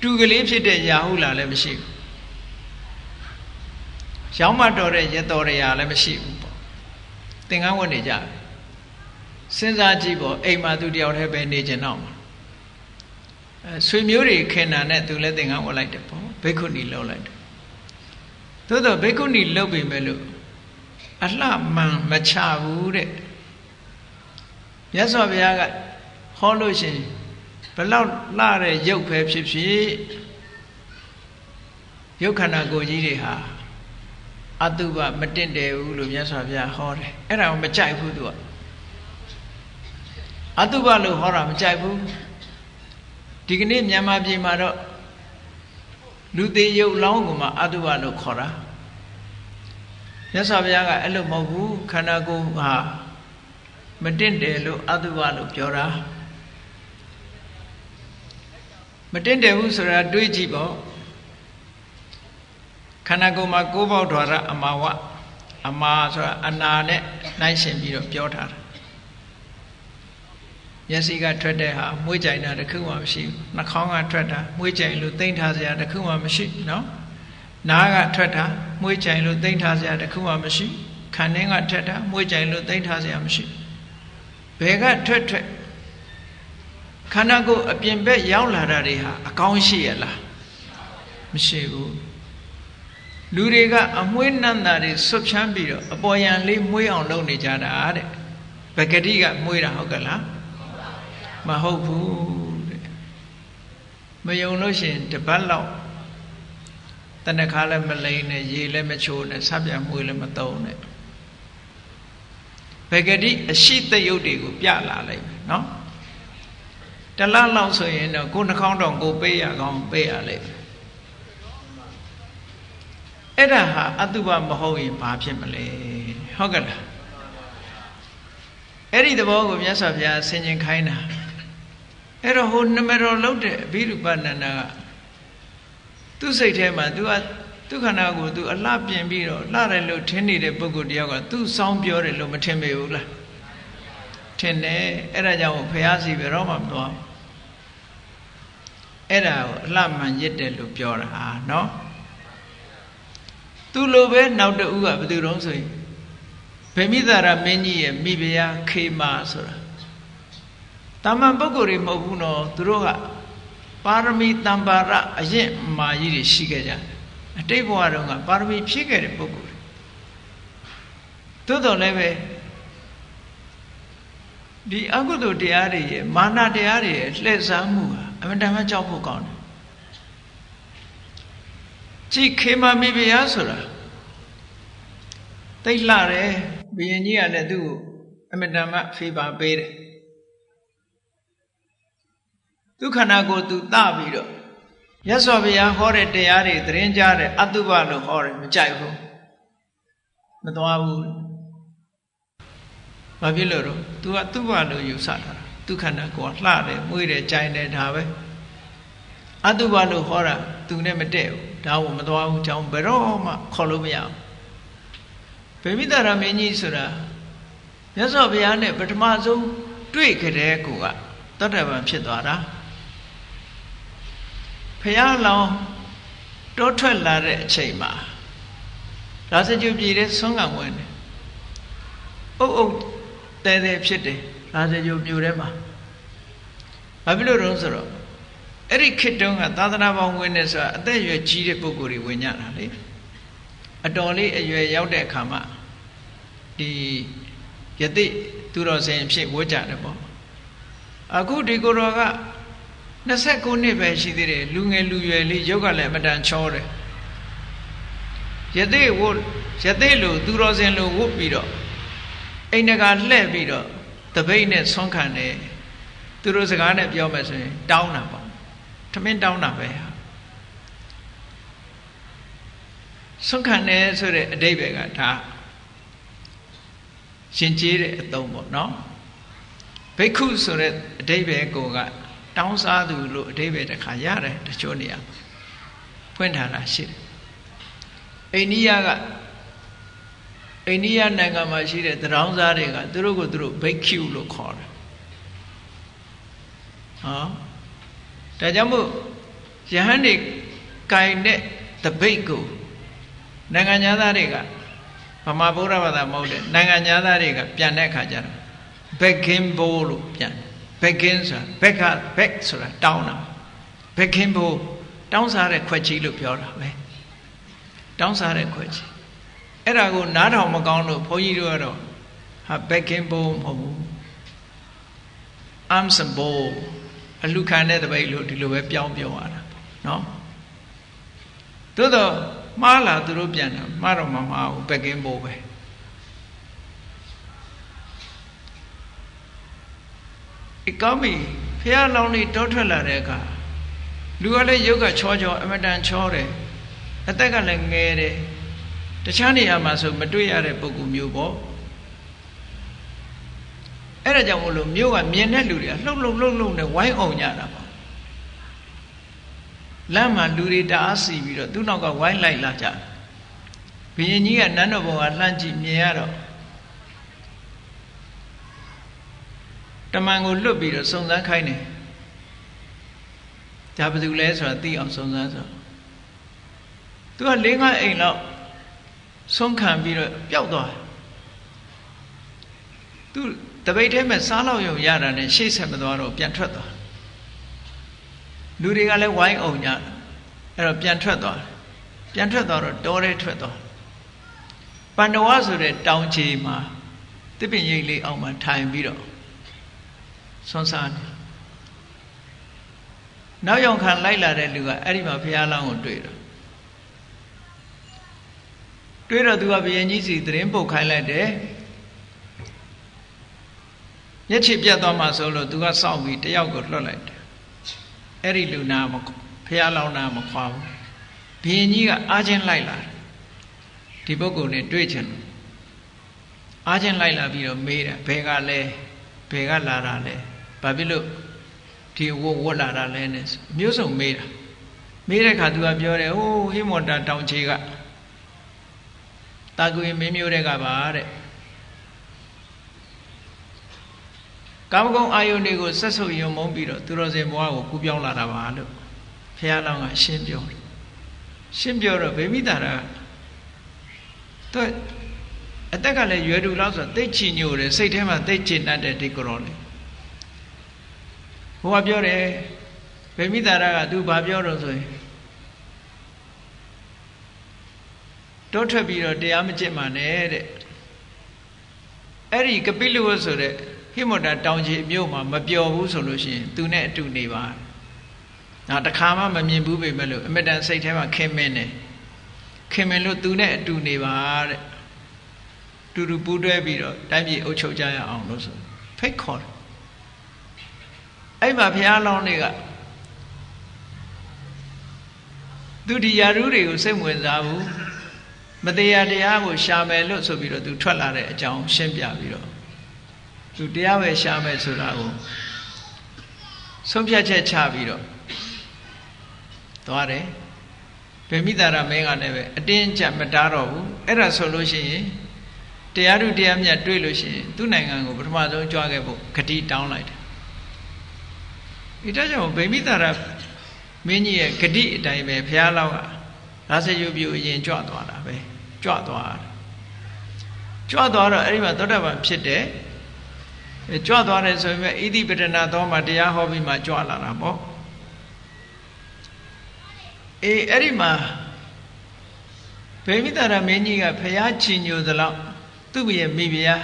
တူကလေးဖြစ်တဲ့ရာဟုလာလည်းမရှိဘူးရောင်းမတော်တဲ့ရတော်ရရာလည်းမရှိဘူးပေါ့သင်္ကန်းဝတ်နေကြစဉ်းစားကြည့်ပေါ့အိမ်မှာသူတယောက်တည်းပဲနေကျင်တော့ဆွေမျိုးတွေခင်တာနဲ့သူလည်းသင်္ကန်းဝတ်လိုက်တယ်ပေါ့ဘိက္ခုနီလှုပ်လိုက်တယ်သို့တော့ဘိက္ခုနီလှုပ်ပြီမဲ့လို့အလှမှန်မချဘူးတဲ့မြတ်စွာဘုရားကဟောလို့ရှိရင်ဘလောက်လှတဲ့ရုပ်ပဲဖြစ်ဖြစ်ရုပ်ခန္ဓာကိုယ်ကြီးတွေဟာအတုပမတင့်တယ်ဘူးလို့မြတ်စွာဘုရားဟောတယ်အဲ့ဒါကိုမကြိုက်ဘူးသူကအတုပလို့ဟောတာမကြိုက်ဘူးဒီကနေ့မြန်မာပြည်မှာတော့လူသေးရုပ်လောင်းကိုမှအတုပလို့ခေါ်တာမြတ်စွာဘုရားကအဲ့လိုမဟုတ်ဘူးခန္ဓာကိုယ်ဟာမတင့်တယ်လို့အတုပလို့ပြောတာမတင့်တယ်ဘူးဆိုတာတွေးကြည့်ပေါ့ခန္ဓာကိုယ်မှာကိုးပေါက်ထွာရအမာဝအမာဆိုတာအနာနဲ့နှိုင်းရှင်ပြီးတော့ပြောထားတာမျက်စိကထွက်တဲ့ဟာမွေးကြိုင်တာတခုမှမရှိဘူးနှာခေါင်းကထွက်တာမွေးကြိုင်လို့သိမ့်ထားစရာတခုမှမရှိနော်နားကထွက်တာမွေးကြိုင်လို့သိမ့်ထားစရာတခုမှမရှိခန္ဓာကထွက်တာမွေးကြိုင်လို့သိမ့်ထားစရာမရှိဘယ်ကထွက်ခန္ဓာကိုယ်အပြင်ဘက်ရောက်လာတာတွေဟာအကောင်းရှိရလားမရှိဘူးလူတွေကအမွှေးနန္တာတွေဆွတ်ဖြန်းပြီးတော့အပေါ်ယံလေးမွှေးအောင်လုပ်နေကြတာတဲ့ဗကတိကမွှေးတာဟုတ်ကလားမဟုတ်ဘူးတဲ့မယုံလို့ရှိရင်တပတ်လောက်တဏ္ဍခါလည်းမလိမ့်နဲ့ရေလည်းမချိုးနဲ့ဆပ်ပြန်မွှေးလည်းမသုံးနဲ့ဗကတိအရှိတယုတ်တွေကိုပြလာလိုက်မယ်နော်တလလောက်ဆိုရင်တော့ကိုယ်နှာခေါင်းတော့ကိုပေးရကောင်းပေးရလိမ့်မယ်အဲ့ဒါဟာအတုပမဟုတ်ရင်ဘာဖြစ်မလဲဟုတ်ကဲ့လားအဲ့ဒီသဘောကိုမြတ်စွာဘုရားဆင်ခြင်ခိုင်းတာအဲ့တော့ဟိုနမတော်လောက်တဲ့အဘိဓုပနန္ဒာကသူ့စိတ်ထဲမှာသူကသူ့ခန္ဓာကိုသူအလှပြင်ပြီးတော့လှတယ်လို့ထင်နေတဲ့ပုဂ္ဂိုလ်တယောက်ကသူ့စောင်းပြောတယ်လို့မထင်ပေဘူးလားထင်တယ်အဲ့ဒါကြောင့်ဘုရားစီဘယ်တော့မှမသွားဘူးအဲ့ဒါကိုအလှမှန်ရစ်တယ်လို့ပြောတာနော်သူလိုပဲနောက်တူကဘယ်သူတုံးဆိုရင်ဗေမိသာရမင်းကြီးရဲ့မိဖုရားခေမာဆိုတာတာမန်ပုဂ္ဂိုလ်တွေမဟုတ်ဘူးနော်သူတို့ကပါရမီတံပါရအရင်မာကြီးတွေရှိခဲ့ကြတယ်အတိတ်ဘဝတုန်းကပါရမီဖြည့်ခဲ့တဲ့ပုဂ္ဂိုလ်တွေသို့တော်လည်းပဲဒီအကုသိုလ်တရားတွေရဲ့မာနတရားတွေရဲ့လှည့်စားမှုဟာအမှန်တမ်းကြောက်ဖို့ကောင်းတယ် ကြည့်ခေမမိဖုရားဆိုတာသိလှတယ်ဘုရင်ကြီးကလည်းသူ့ကိုအမတန်မှဖေးပါပေးတယ်သူခန္ဓာကိုယ်သူသပြီးတော့မြတ်စွာဘုရားဟောတဲ့တရားတွေသတင်းကြားတယ်အတုပလို့ဟောတယ်မကြိုက်ဘူးမသွားဘူးဘာဖြစ်လို့တော့ तू ကတုပလို့ယူဆတာသူခန္ဓာကိုယ်လှတယ်မွေးတယ်ကြိုင်တယ်ဒါပဲအတုပလို့ဟောတာ तू နဲ့မတည့်ဘူးဒါကိုမသွားဘူးကြောင်းဘယ်တော့မှခေါ်လို့မရဘူးဗေမိတာရမင်းကြီးဆိုတာမြတ်စွာဘုရားနဲ့ပထမဆုံးတွေ့ကြတဲ့ကိုကတတ္တဗံဖြစ်သွားတာဘုရားလောင်းတောထွက်လာတဲ့အချိန်မှာရာဇဂုပြည်တဲ့ဆုံးကံဝင်တယ်အုပ်အုပ်တဲတဲဖြစ်တယ်ရာဇဂုမြို့ထဲမှာဘာဖြစ်လို့လဲဆိုတော့အဲ့ဒီခေတ်တုန်းကသာသနာပေါင်းဝင်နေဆိုတာအသက်အရွယ်ကြီးတဲ့ပုဂ္ဂိုလ်တွေဝင်ကြတာလေအတော်လေးအရွယ်ရောက်တဲ့အခါမှာဒီယတိသူတော်စင်ဖြစ်ဝတ်ကြတယ်ပေါ့အခုဒီကိုယ်တော်က29နှစ်ပဲရှိသေးတယ်လူငယ်လူရွယ်လေးရုပ်ကလည်းအမတန်ချောတယ်ယတိဝတ်ယတိလိုသူတော်စင်လိုဝတ်ပြီးတော့အိမ်တကာလှဲ့ပြီးတော့တပိတ်နဲ့ဆွမ်းခံတယ်သူတို့စကားနဲ့ပြောမယ်ဆိုရင်တောင်းတာပေါ့ထမင်းတောင်းတာပဲဆွမ်းခံတယ်ဆိုတဲ့အဓိပ္ပာယ်ကဒါရှင်ကျေးတဲ့အသုံးပေါ့နော်ဘိက္ခုဆိုတဲ့အဓိပ္ပာယ်ကိုကတောင်းစားသူလို့အဓိပ္ပာယ်တစ်ခါရတယ်တချို့နေရာဖွင့်ထားတာရှိတယ်အိန္ဒိယနိုင်ငံမှာရှိတဲ့တောင်းစားတွေကသူတို့ကိုသူတို့ဘိက္ခုလို့ခေါ်တယ်ဟောဒါကြောင့်မို့ယဟန်တွေကင်တဲ့တပိတ်ကိုနိုင်ငံသားတွေကဗမာဗုဒ္ဓဘာသာမဟုတ်တဲ့နိုင်ငံသားတွေကပြန်တဲ့အခါကျတော့ဘက်ကင်ဘိုးလို့ပြန်ဘက်ကင်ဆိုတာဘက်ဆိုတာတောင်းတာဘက်ကင်ဘိုးတောင်းစားတဲ့ခွက်ကြီးလို့ပြောတာပဲတောင်းစားတဲ့ခွက်ကြီးအဲ့ဒါကိုနားထောင်မကောင်းလို့ဘုန်းကြီးတို့ကတော့ဟာဘက်ကင်ဘိုးမဟုတ်ဘူးarms and bowl အလူခံတဲ့တပိတ်လို့ဒီလိုပဲပြောင်းပြောရတာနော်သို့တော့မှားလာသူတို့ပြန်တာမှားတော့မမှားဘူးဘက်ကင်းဖို့ပဲအကောင်းပြီဖះလောင်းလေးတောထွက်လာတဲ့အခါလူကလည်းရုပ်ကချောချောအမတန်ချောတယ်အသက်ကလည်းငယ်တယ်တခြားနေရာမှာဆိုမတွေ့ရတဲ့ပုံကူမျိုးပေါ့အဲ့ဒါကြောင့်မို့လို့မြို့ကမြင်တဲ့လူတွေကလှုပ်နဲ့ဝိုင်းအောင်ကြတာပေါ့လမ်းမှာလူတွေတအားစီပြီးတော့သူ့နောက်ကဝိုင်းလိုက်လာကြဘုရင်ကြီးကနန်းတော်ဘုံကလှမ်းကြည့်မြင်ရတော့တမန်ကိုလွတ်ပြီးတော့စုံစမ်းခိုင်းတယ်ဒါဘယ်သူလဲဆိုတာသိအောင်စုံစမ်းဆိုသူက4-5အိမ်လောက်ဆုံးခံပြီးတော့ပျောက်သွားသူတပိတ်ထဲမှာစားလောက်ရုံရတာနဲ့ရှေ့ဆက်မသွားတော့ပြန်ထွက်သွားလူတွေကလည်းဝိုင်းအောင်ကြအဲ့တော့ပြန်ထွက်သွားတော့တောထဲထွက်သွားပန္နဝဆိုတဲ့တောင်ချေမှာတစ်ပင်ရိပ်လေးအောက်မှာထိုင်ပြီးတော့ဆွမ်းစားနေနောက်ရောက်ခံလိုက်လာတဲ့လူကအဲ့ဒီမှာဘုရားလောင်းကိုတွေ့တော့သူကဘုရင်ကြီးစီသတင်းပုတ်ခိုင်းလိုက်တယ်မျက်ခြေပြတ်သွားမှဆိုလို့သူကစောင့်ပြီးတယောက်ကိုလွှတ်လိုက်တယ်အဲ့ဒီလူနာမဖះလောင်းနာမခွာဘူးဘုရင်ကြီးကအားချင်းလိုက်လာဒီပုဂ္ဂိုလ်နဲ့တွေ့ချင်လို့အားချင်းလိုက်လာပြီးတော့မေးတယ်ဘယ်ကလဲဘယ်ကလာတာလဲဘာဖြစ်လို့ဒီဝတ်လာတာလဲနဲ့မျိုးစုံမေးတဲ့အခါသူကပြောတယ်ဟိုးဟိမန္တာတောင်ချေကတာကွေမင်းမျိုးတဲ့ကပါတဲ့ကာမဂုဏ်အာယုန်တွေကိုဆက်ဆုပ်ယုံမုန်းပြီးတော့သူတော်စင်ဘဝကိုကူးပြောင်းလာတာပါလို့ဘုရားလောင်းကရှင်းပြောတော့ဗေမိတာရသူအသက်ကလည်းရွယ်တူလောက်ဆိုသိချင်ညို့တယ်စိတ်ထဲမှာသိချင်တတ်တဲ့ဒီကိုရောလေဘုရားပြောတယ်ဗေမိတာရကသူဘာပြောတော့ဆိုရင်တောထွက်ပြီးတော့တရားမကျင့်မှနဲ့တဲ့အဲ့ဒီကပိလဝတ်ဆိုတဲ့ဟိမန္တာတောင်ကြီးမြို့မှာမပျော်ဘူးဆိုလို့ရှိရင်သူနဲ့အတူနေပါနောက်တစ်ခါမှမမြင်ဘူးပဲလို့အမတန်စိတ်ထဲမှာခင်းမင်းတယ် ခင်မင်လို့သူနဲ့အတူနေပါတဲ့တူတူပူးတွဲပြီးတော့တိုင်းပြည်အုပ်ချုပ်ကြရအောင်လို့ဆိုဖိတ်ခေါ်တယ်အဲ့မှာဘုရားလောင်းတွေကသူဒီယာရုတွေကိုစိတ်ဝင်စားဘူးမတရားတရားကိုရှာမယ်လို့ဆိုပြီးတော့သူထွက်လာတဲ့အကြောင်းရှင်းပြပြီးတော့သူတရားပဲရှာမယ်ဆိုတာကိုဆုံးဖြတ်ချက်ချပြီးတော့သွားတယ်ဗေမိတာရမင်းကလည်းပဲအတင်းကြပ်မတားတော့ဘူးအဲ့ဒါဆိုလို့ရှိရင်တရားသူတရားမြတ်တွေ့လို့ရှိရင်သူ့နိုင်ငံကိုပထမဆုံးကြွားခဲ့ဖို့ဂတိတောင်းလိုက်တယ်ဒီတော့ကြောင့်ဗေမိတာရမင်းကြီးရဲ့ဂတိအတိုင်းပဲဘုရားလောင်းကရာဇယုပြုအရင်ကြွသွားတာပဲကြွသွားတော့အဲ့ဒီမှာသောတာပန်ဖြစ်တယ်ကြွသွားတယ်ဆိုရင်ဣတိပတနာသောမှာတရားဟောပြီးမှကြွလာတာပေါ့အဲ့ဒီမှာဗေမိတာရမင်းကြီးကဘုရားချီညိုသလောက်သူ့ရဲ့မိဖုရား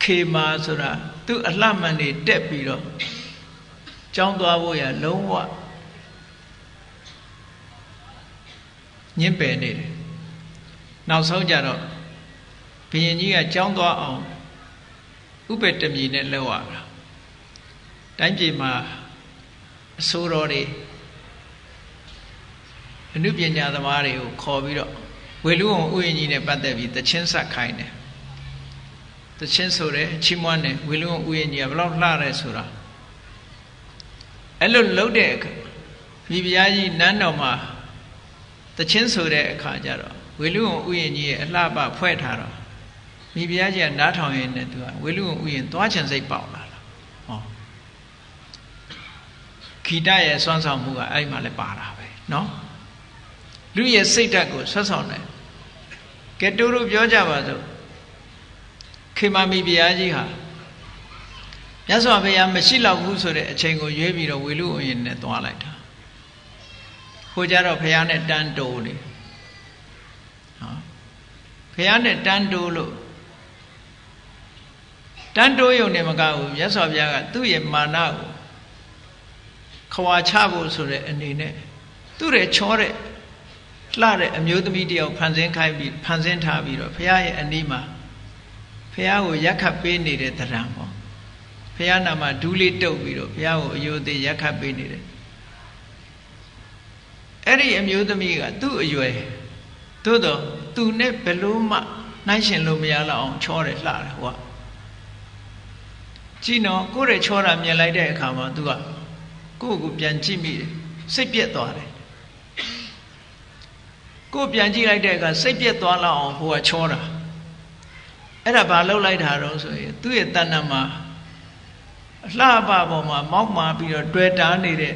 ခေမာဆိုတာသူ့အလှမှန်တွေတက်ပြီးတော့ကျောင်းသွားဖို့ရလုံးဝညှင်းပယ်နေတယ်နောက်ဆုံးကြတော့ဘုရင်ကြီးကကျောင်းသွားအောင်ဥပ္ပတမီနဲ့လောက်ရတာတိုင်းပြည်မှာအစိုးရတွေအနုပညာသမားတွေကိုခေါ်ပြီးတော့ဝေလူဝံဥယျာဉ်ကြီးနဲ့ပတ်သက်ပြီးသချင်းဆက်ခိုင်းတယ်သချင်းဆိုတယ်ချီးမွမ်းတယ်ဝေလူဝံဥယျာဉ်ကြီးကဘယ်လောက်လှတယ်ဆိုတာအဲ့လိုလှုပ်တဲ့အခါမိဖုရားကြီးနန်းတော်မှာသချင်းဆိုတဲ့အခါကျတော့ဝေလူဝံဥယျာဉ်ကြီးရဲ့အလှပဖွဲ့ထားတော့မိဖုရားကြီးကနားထောင်ရင်းနဲ့သူကဝေလူဝံဥယျာဉ်သွားချင်စိတ်ပေါက်လာတာဟောဂီတရဲ့စွမ်းဆောင်မှုကအဲ့မှာလည်းပါတာပဲနော်လူရဲ့စိတ်ဓာတ်ကိုဆွတ်ဆောင်တယ်ကဲတူတို့ပြောကြပါစို့ခေမာမိဖုရားကြီးဟာမြတ်စွာဘုရားမရှိတော့ဘူးဆိုတဲ့အချိန်ကိုရွေးပြီးတော့ဝေလူဝံဥယျာဉ်နဲ့သွားလိုက်တာဟိုကြတော့ဘုရားနဲ့တန်းတိုးနေဟောဘုရားနဲ့တန်းတိုးလို့တန်းတိုးရုံနဲ့မကဘူးမြတ်စွာဘုရားကသူ့ရဲ့မာနကိုခွာချဖို့ဆိုတဲ့အနေနဲ့သူ့ရဲ့ချောတဲ့လှတဲ့အမျိုးသမီးတယောက်ဖန်ဆင်းထားပြီးတော့ဘုရားရဲ့အနီးမှာဘုရားကိုရက်ခတ်ပေးနေတဲ့တရံပေါ့ဘုရားနာမှာဒူးလေးတုပ်ပြီးတော့ဘုရားကိုအယုသေးရက်ခတ်ပေးနေတယ်အဲ့ဒီအမျိုးသမီးကသူ့အရွယ်သို့တော့သူနဲ့ဘယ်လို့မှနှိုင်းရှင်လို့မရတော့အောင်ချောတယ်လှတယ်ဟိုကကြည့်နော်ကိုယ့်ရဲ့ချောတာမြင်လိုက်တဲ့အခါမှာသူကကိုယ့်ကိုပြန်ကြည့်မိတယ်စိတ်ပြက်သွားတယ်ကိုယ်ပြန်ကြည့်လိုက်တဲ့အခါစိတ်ပြက်သွားလောက်အောင်ဟိုကချောတာအဲ့ဒါဘာလှုပ်လိုက်တာတော့ဆိုရင်သူ့ရဲ့တဏ္ဍာမှာအလှပပေါ်မှာမောက်မာပြီးတော့တွေ့တာနေတဲ့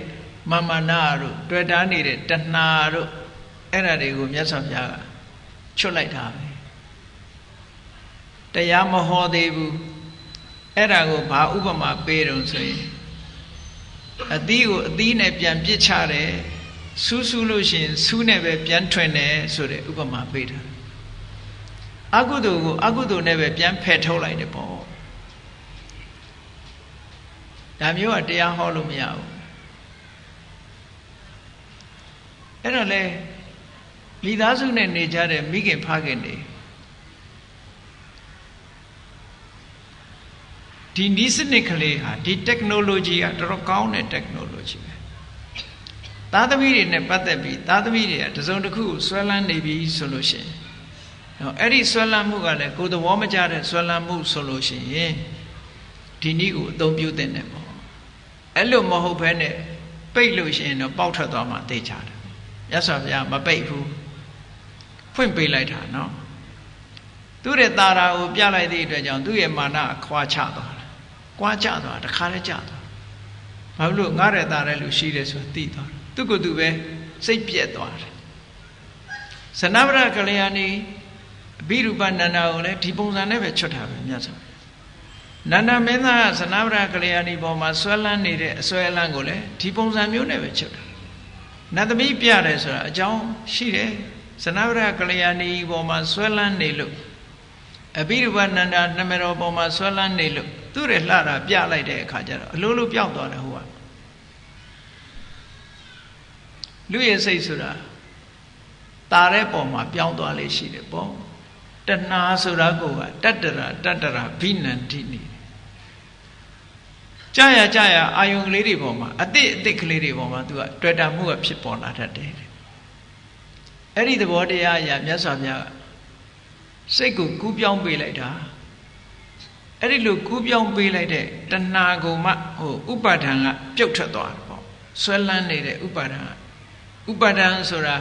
မာမနာတို့တွေ့တာနေတဲ့တဏှာတို့အဲ့ဒါတွေကိုမြတ်စွာဘုရားကချွတ်လိုက်တာပဲတရားမဟောသေးဘူးအဲ့ဒါကိုဘာဥပမာပေးတုံဆိုရင်အသီးကိုအသီးနဲ့ပြန်ပစ်ချတယ်ဆူးဆူးလို့ရှိရင်ဆူးနဲ့ပဲပြန်ထွင်တယ်ဆိုတဲ့ဥပမာပေးတာအကုသိုလ်ကိုအကုသိုလ်နဲ့ပဲပြန်ဖယ်ထုတ်လိုက်တယ်ပေါ့ဒါမျိုးကတရားဟောလို့မရဘူးအဲ့တော့လေမိသားစုနဲ့နေကြတဲ့မိခင်ဖခင်တွေဒီနည်းစနစ်ကလေးဟာဒီ technology ကတော်တော်ကောင်းတဲ့ technology ပဲသားသမီးတွေနဲ့ပတ်သက်ပြီးသားသမီးတွေကတစုံတစ်ခုဆွဲလန်းနေပြီဆိုလို့ရှိရင်အဲ့ဒီဆွဲလန်းမှုကလည်းကိုယ်သဘောမကျတဲ့ဆွဲလန်းမှုဆိုလို့ရှိရင်ဒီနည်းကိုအသုံးပြုတဲ့နဲ့ပေါ့အဲ့လိုမဟုတ်ဘဲနဲ့ပိတ်လို့ရှိရင်တော့ပေါက်ထွက်သွားမှသိချတယ်မြတ်စွာဘုရားမပိတ်ဘူးဖွင့်ပေးလိုက်တာနော်သူ့ရဲ့တာရာကိုပြလိုက်တဲ့အတွက်ကြောင့်သူ့ရဲ့မာနခွာချသွားတယ်၊ကွာချသွားတခါလဲကျသွားဘာလို့ငါရဲ့တာတဲ့လူရှိတယ်ဆိုသိသွားတယ်သူကသူပဲစိတ်ပြက်သွားတယ်ဇနဗရကလျာဏီအဘိရူပနန္ဒာကိုလည်းဒီပုံစံနဲ့ပဲချွတ်တာပဲမြတ်စွာနန္ဒမင်းသားဇနဗရကလျာဏီပေါ်မှာဆွဲလန်းနေတဲ့အဆွဲလန်းကိုလည်းဒီပုံစံမျိုးနဲ့ပဲချွတ်တာနတ်သမီးပြတယ်ဆိုတာအကြောင်းရှိတယ်ဇနဗရကလျာဏီပေါ်မှာဆွဲလန်းနေလို့အဘိရူပနန္ဒာနမတော်ပေါ်မှာဆွဲလန်းနေလို့သူ့ရဲ့လှတာပြလိုက်တဲ့အခါကျတော့အလိုလိုပြောက်သွားတယ်ဟိုကလူရဲ့စိတ်ဆိုတာ တာတဲ့ပေါ်မှာပြောင်းသွားလေရှိတယ်ပေါ့တဏှာဆိုတာကတတ္တရာဘိနန္တိနေကြာရအာယုံကလေးတွေပေါ်မှာအတိတ်ကလေးတွေပေါ်မှာသူကတွေ့တာမှုကဖြစ်ပေါ်လာတတ်တယ်အဲ့ဒီသဘောတရားအရာမြတ်စွာဘုရားစိတ်ကိုကူးပြောင်းပေးလိုက်တာအဲ့ဒီလိုကူးပြောင်းပေးလိုက်တဲ့တဏှာကိုမှဥပါဒံကပြုတ်ထွက်သွားတယ်ပေါ့ဆွဲလန်းနေတဲ့ဥပါဒံဆိုတာ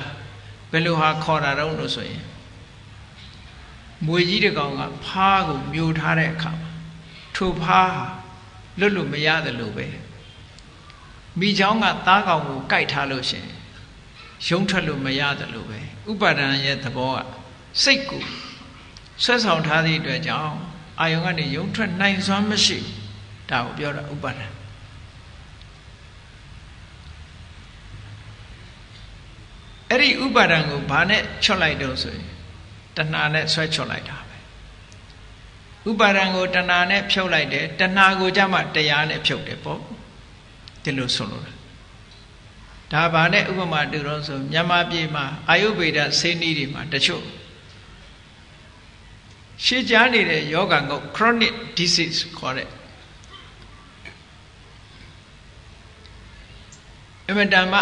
ဘယ်လိုဟာခေါ်တာတော့လို့ဆိုရင်မွေကြီးတစ်ကောင်ကဖားကိုမြိုထားတဲ့အခါမှာထိုဖားဟာလွတ်လို့မရတယ်လို့ပဲမိချောင်းကသားကောင်ကိုကြိုက်ထားလို့ရှင်ရုံထွက်လို့မရတယ်လို့ပဲဥပါဒံရဲ့သဘောကစိတ်ကိုဆွဲဆောင်ထားသည့်အတွက်ကြောင့်အာယုံကနေရုံထွက်နိုင်စွမ်းမရှိဒါကိုပြောတာဥပါဒံအဲ့ဒီဥပါဒံကိုဘာနဲ့ချွတ်လိုက်တော့ဆိုရင်တဏှာနဲ့ဆွဲချွတ်လိုက်တာပဲဥပါဒံကိုတဏှာနဲ့ဖြုတ်လိုက်တယ်တဏှာကိုကြမှာတရားနဲ့ဖြုတ်တယ်ပေါ့ဒီလိုဆိုလို့ဒါဘာနဲ့ဥပမာတူတော့ဆိုမြန်မာပြည်မှာအာယုဗေဒဆေးနည်းတွေမှာတချို့ရှေ့ကြားနေတဲ့ယောဂငုတ် chronic disease ခေါ်တဲ့အမတန်မှ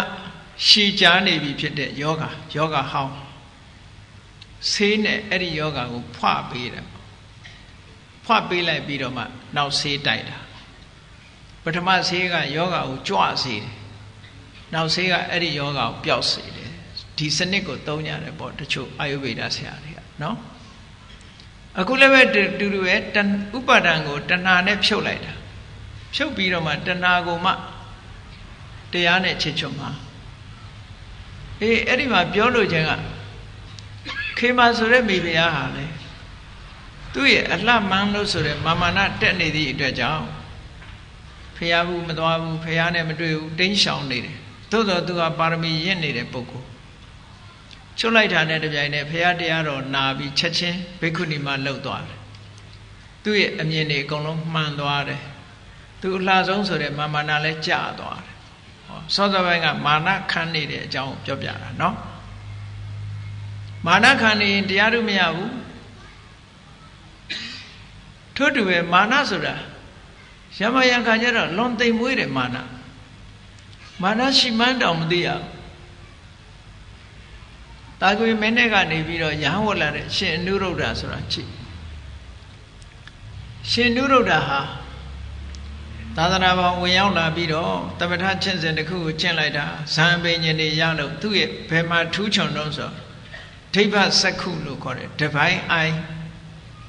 ရှည်ကြားနေပြီဖြစ်တဲ့ယောဂဟောင်းဆေးနဲ့အဲ့ဒီယောဂကိုဖွပေးတယ်ဖွပေးလိုက်ပြီးတော့မှနောက်ဆေးတိုက်တာပထမဆေးကယောဂကိုကြွစေတယ်နောက်ဆေးကအဲ့ဒီယောဂကိုပျောက်စေတယ်ဒီစနစ်ကိုသုံးရတယ်ပေါ့တချို့အာယုဗေဒဆရာတွေကနော်အခုလည်းပဲတူတူပဲဥပါဒံကိုတဏှာနဲ့ဖြုတ်လိုက်တာဖြုတ်ပြီးတော့မှတဏှာကိုမှတရားနဲ့ချစ်ချွတ်မှာအဲ့ဒီမှာပြောလို့ခြင်းကခေမာဆိုတဲ့မိဖုရားဟာလေသူ့ရဲ့အလှမှန်းလို့ဆိုတဲ့မာမာနတက်နေသည့်အတွက်ကြောင့်ဖျားဘူးမသွားဘူးဖျားနဲ့မတွေ့ဘူးတင်းရှောင်နေတယ်သို့တော်သူကပါရမီရင့်နေတဲ့ပုဂ္ဂိုလ်ချွတ်လိုက်တာနဲ့တပြိုင်နက်ဖျားတရားတော်နာပြီးချက်ချင်းဘိက္ခုနီမလှုပ်သွားတယ်သူ့ရဲ့အမြင်တွေအကုန်လုံးမှန်သွားတယ်သူအလှဆုံးဆိုတဲ့မာမာနလည်းကျသွားတယ်စောစောပိုင်းကမာနခံနေတဲ့အကြောင်းကိုပြောပြတာနော်မာနခံနေရင်တရားတို့မရဘူးထို့တူပဲမာနဆိုတာရမယံခံကြတော့လွန်သိမ်မွေးတယ်မာနရှိမှန်းတောင်မသိရဘူးတာကွေမင်းနဲ့ကနေပြီးတော့ရဟန်းဝတ်လာတဲ့ရှင်အနုရုဒ္ဓဆိုတာကြည့်ရှင်အနုရုဒ္ဓဟာသာသနာ့ဘောင်ဝင်ရောက်လာပြီးတော့တမထကျင့်စဉ်တစ်ခုကိုကျင့်လိုက်တာဇံပင်ညင်တွေရလို့သူ့ရဲ့ဘယ်မှာထူးချွန်တော့ဆိုဒိဗ္ဗစက္ခုလို့ခေါ်တယ် divine eye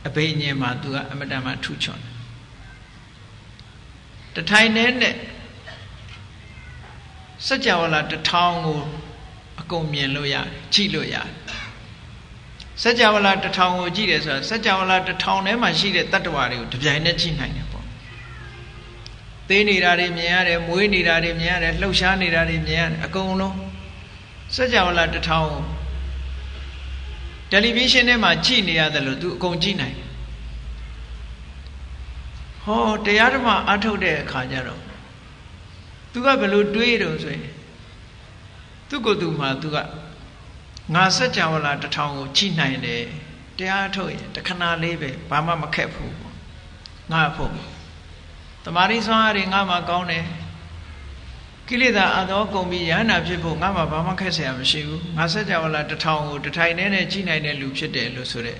အဘိညာဉ်မှာသူကအမတန်မှထူးချွန်တယ်တထိုင်နဲ့စัจ java လာတစ်ထောင်ကိုအကုန်မြင်လို့ရတယ်ကြည့်လို့ရတယ်စัจ java လာတစ်ထောင်ကိုကြည့်တယ်ဆိုတာစัจ java လာတစ်ထောင်ထဲမှာရှိတဲ့တတ္တဝါတွေကိုတပြိုင်နက်ကြည့်နိုင်တယ်ပေါ့သေးနေတာတွေမြင်ရတယ်မွေးနေတာတွေမြင်ရတယ်လှုပ်ရှားနေတာတွေမြင်ရတယ်အကုန်လုံးစัจ java လာတစ်ထောင်တယ်လီဗီရှင်းထဲမှာကြည့်နေရတယ်လို့သူအကုန်ကြည့်နိုင်ဟောတရားဓမ္မအထုတ်တဲ့အခါကျတော့သူကဘယ်လိုတွေးတုံဆိုရင်သူကိုယ်သူမှာသူကငါစัจ java လာတစ်ထောင်ကိုကြည့်နိုင်တယ်တရားထုတ်ရင်တခဏလေးပဲဘာမှမခက်ဘူးပေါ့ငါဖို့တမာရီဆွမ်းအားတွေငါမှကောင်းတယ်ကိလေသာအသောကုန်ပြီးယန္နာဖြစ်ဖို့ငါမှဘာမှခက်เสียမရှိဘူးငါစัจ java လာတစ်ထောင်ကိုတစ်ထိုင်နဲ့ကြည့်နိုင်တဲ့လူဖြစ်တယ်လို့ဆိုတဲ့